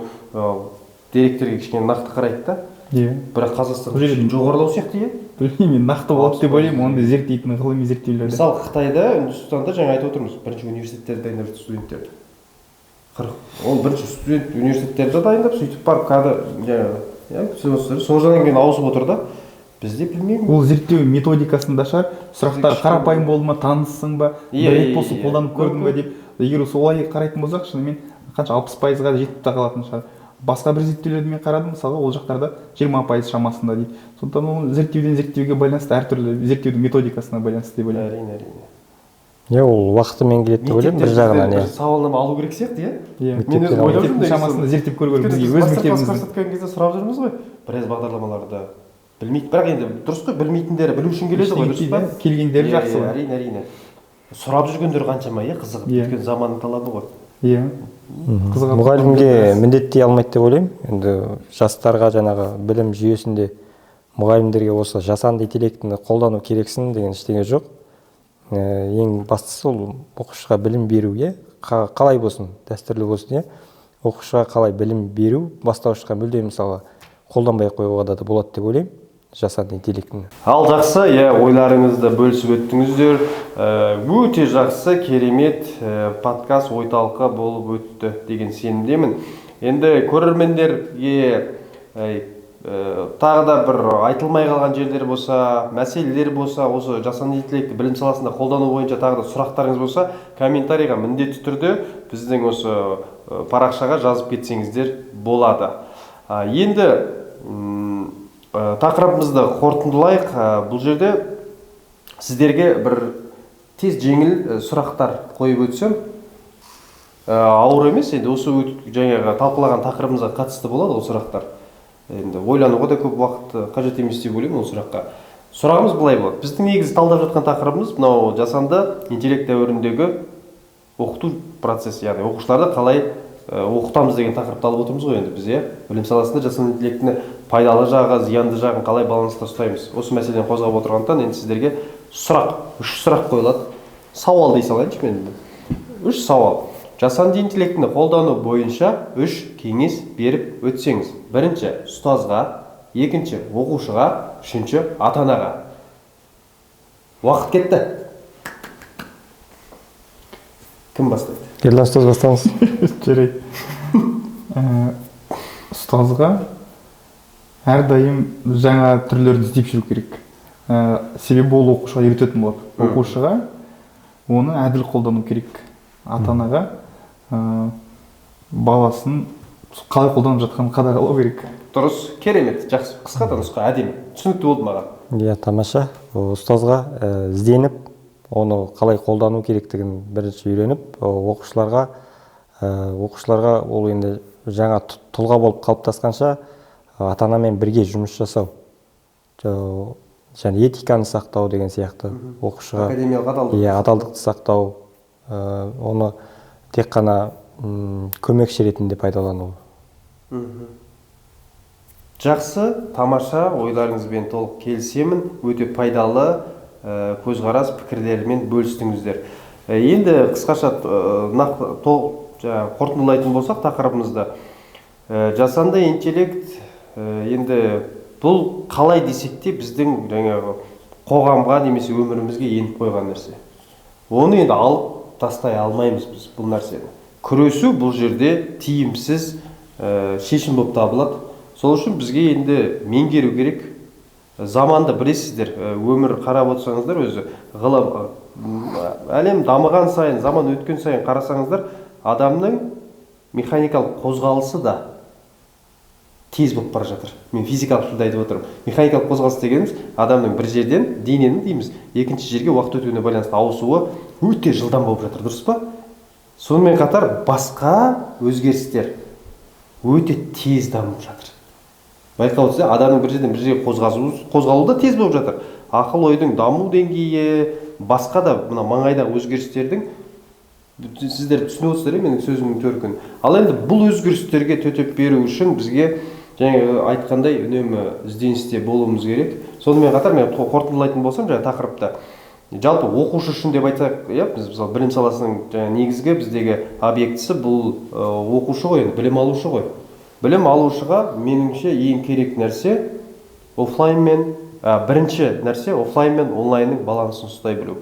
деректерге кішкене нақты қарайды да. Бірақ Қазақстан жоғарылау сияқты, Білмеймін, мен нақты болады деп ойлаймын, онда зерттейтін ғылыми зерттеулерде. Мысалы, Қытайда, Үндістанда жаңа айтып отырмыз, бірінші университеттерді дайындап жатыр студенттерді. Ол бірінші студент университеттерді дайындап, сөйтіп барып сол жағынан кейін ауысып отыр да. Бізде білмеймін. Ол зерттеу методикасында шығар, сұрақтар қарапайым болды ма, таныссың ба, бір рет болсын қолданып көрдің ба деп. Егер солай қарайтын болсақ, шынымен қанша 60%-ға жетіп те қалатын шығар. Басқа бір зерттеулерді мен қарадым, мысалы, ол жақтарда 20% шамасында дейді. Сондықтан ол зерттеуден зерттеуге байланысты, әртүрлі зерттеудің методикасына байланысты деп ойлаймын. Әрине. Ол уақытымен келеді деп ойлаймын, бір жағынан. Бір сауалнама алу керек сияқты, Мен өзім ойлап жүрмін, шамасында зерттеп көру керек, бізге өз мектебімізді. кезде сұрап жүрміз ғой, біраз бағдарламаларды білмейді, бірақ енді дұрыс қой, білмейтіндері білу үшін келеді ғой, дұрыс па? Келгендері жақсы. Әрине. Сұрап жүргендер қаншама, қызығып, өйткені заманның талабы ғой. Мұғалімге міндеттей алмайды деп ойлаймын. Енді жастарға жаңағы білім жүйесінде мұғалімдерге осы жасанды интеллектіні қолдану керексін деген ештеңе жоқ. Ең бастысы ол оқушыға білім беруге, қалай болсын, дәстүрлі болсын, оқушыға қалай білім беру, бастауышқа мүлде мысалы қолданбай қоюға да болады деп ойлаймын, жасанды интеллектіні. Ал жақсы, ойларыңызды бөлісіп өттіңіздер. Өте жақсы, керемет подкаст ой-талқы болып өтті деген сенімдемін. Енді көрермендерге тағы да бір айтылмай қалған жерлер болса, мәселелер болса, осы жасанды интеллектті білім саласында қолдану бойынша тағы да сұрақтарыңыз болса, комментарийға міндетті түрде біздің осы парақшаға жазып кетсеңіздер болады. Енді тақырыбымызды қорытындылайық. Бұл жерде сіздерге бір тез жеңіл сұрақтар қойып өтсем, ауыр емес, енді осы жаңағы талқылаған тақырыбымызға қатысты болады ол сұрақтар. Енді ойлануға да көп уақыт қажет емес деп ойлаймын ол сұраққа. Сұрағымыз былай болады. Біздің негізі талдап жатқан тақырыбымыз мынау жасанды интеллект дәуіріндегі оқыту процесі, яғни оқушыларды қалай оқытамыз деген тақырыпты алып отырмыз ғой енді біз, білім саласында жасанды интеллектіні пайдалы жағы, зиянды жағын қалай баланста ұстаймыз. Осы мәселені қозғап отырғандықтан енді сіздерге үш сұрақ қойылады. Сауал дей салайыншы мен. 3 сауал. Жасанды интеллектіні қолдану бойынша 3 кеңес беріп өтсеңіз. Бірінші ұстазға, екінші оқушыға, үшінші ата-анаға. Уақыт кетті. Кім бастайды? Ерлан ұстаз бастаңыз. Жарайды. Ұстазға әрдайым жаңа түрлерді іздеп жүру керек. Себебі ол оқушыға үйрететін болады. Оқушыға оны әділ қолдану керек. Ата-анаға баласын қалай қолданып жатқанын қадағалау керек. Дұрыс, керемет, жақсы, қысқа да нұсқа, әдемі, түсінікті болды маған. Тамаша. Ұстазға ізденіп, оны қалай қолдану керектігін бірінші үйреніп, оқушыларға ол енді жаңа тұлға болып қалыптасқанша ата-анамен бірге жұмыс жасау, және этиканы сақтау деген сияқты оқушыға адалдықты сақтау, оны тек қана көмекші ретінде пайдалану. Жақсы, тамаша, ойларыңызбен толық келісемін, өте пайдалы көзқарас пікірлерімен бөлістіңіздер. Енді қысқаша қорытындылайтын болсақ тақырыбымызды, жасанды интеллект енді бұл қалай десек те біздің қоғамға немесе өмірімізге еніп қойған нәрсе. Оны енді алып тастай алмаймыз біз бұл нәрсені. Күресу бұл жерде тиімсіз шешім болып табылады. Сол үшін бізге енді меңгеру керек. Заманды білесіздер, өмір қарап отырсаңыздар, өзі ғылым әлем дамыған сайын, заман өткен сайын қарасаңыздар, адамның механикалық қозғалысы да тез болып бара жатыр. Мен физикалық тілде айтып отырмын. Механикалық қозғалыс дегеніміз адамның бір жерден дененің дейміз екінші жерге уақыт өтуіне байланысты ауысуы өте жылдам болып жатыр, дұрыс па? Сонымен қатар басқа өзгерістер өте тез дамып жатыр. Байқап отырсыз, адамның бір жерден бір жерге қозғалуы да тез болып жатыр. Ақыл ойдың даму деңгейі, басқа да мына маңайдағы өзгерістердің сіздер түсініп отырсыздар менің сөзімнің төркінін. Ал енді бұл өзгерістерге төтеп беру үшін бізге жаңа айтқандай үнемі ізденісте болуымыз керек. Сонымен қатар мен қорытындылайтын болсам жаңа тақырыпта жалпы оқушы үшін деп айтсақ, біз мысалы білім саласының жаңа негізгі біздегі объектісі бұл оқушы ғой, енді білім алушы ғой. Білім алушыға меніңше ең керек нәрсе бірінші нәрсе офлайн мен онлайнның балансын ұстай білу.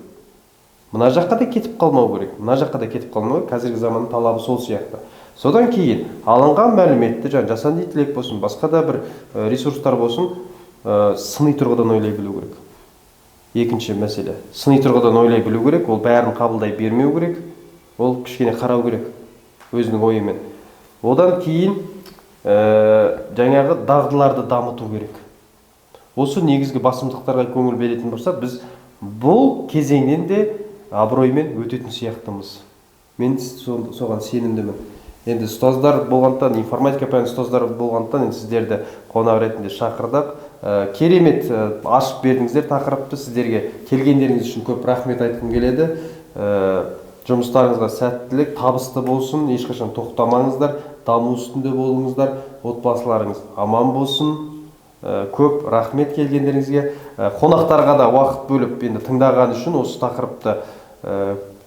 Мына жаққа да кетіп қалмау керек, мына жаққа да кетіп қалмау керек. Қазіргі заманның талабы сол сияқты. Содан кейін алынған мәліметті жасанды интеллект болсын, басқа да бір ресурстар болсын, сыни тұрғыдан ойлай білу керек. Екінші мәселе, сыни тұрғыдан ойлай білу керек, ол бәрін қабылдай бермеу керек, ол кішкене қарау керек өзінің ойымен. Одан кейін жаңағы дағдыларды дамыту керек. Осы негізгі басымдықтарға көңіл беретін болсақ, біз бұл кезеңнен де абыроймен өтетін сияқтымыз. Мен соған сенімдімін. Енді ұстаздар болғандықтан, информатика пәні ұстаздар болғандықтан, енді сіздерді қонақ ретінде шақырдық. Керемет ашып бердіңіздер тақырыпты. Сіздерге келгендеріңіз үшін көп рахмет айтқым келеді. Жұмыстарыңызға сәттілік, табысты болсын, ешқашан тоқтамаңыздар, даму үстінде болыңыздар, отбасыларыңыз аман болсын. Көп рахмет келгендеріңізге. Қонақтарға да уақыт бөліп енді тыңдаған үшін осы тақырыпты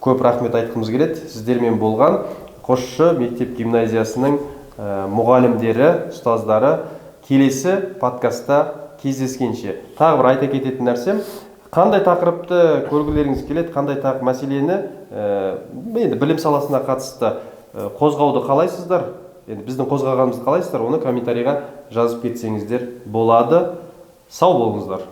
көп рахмет айтқымыз келеді. Сіздермен болған Қосшы мектеп гимназиясының мұғалімдері, ұстаздары. Келесі подкастта кездескенше. Тағы бір айта кететін нәрсем, қандай тақырыпты көргілеріңіз келеді, қандай мәселені енді білім саласына қатысты қозғауды қалайсыздар? Енді біздің қозғағанымызды қалайсыздар, оны комментарийға жазып кетсеңіздер болады. Сау болыңыздар.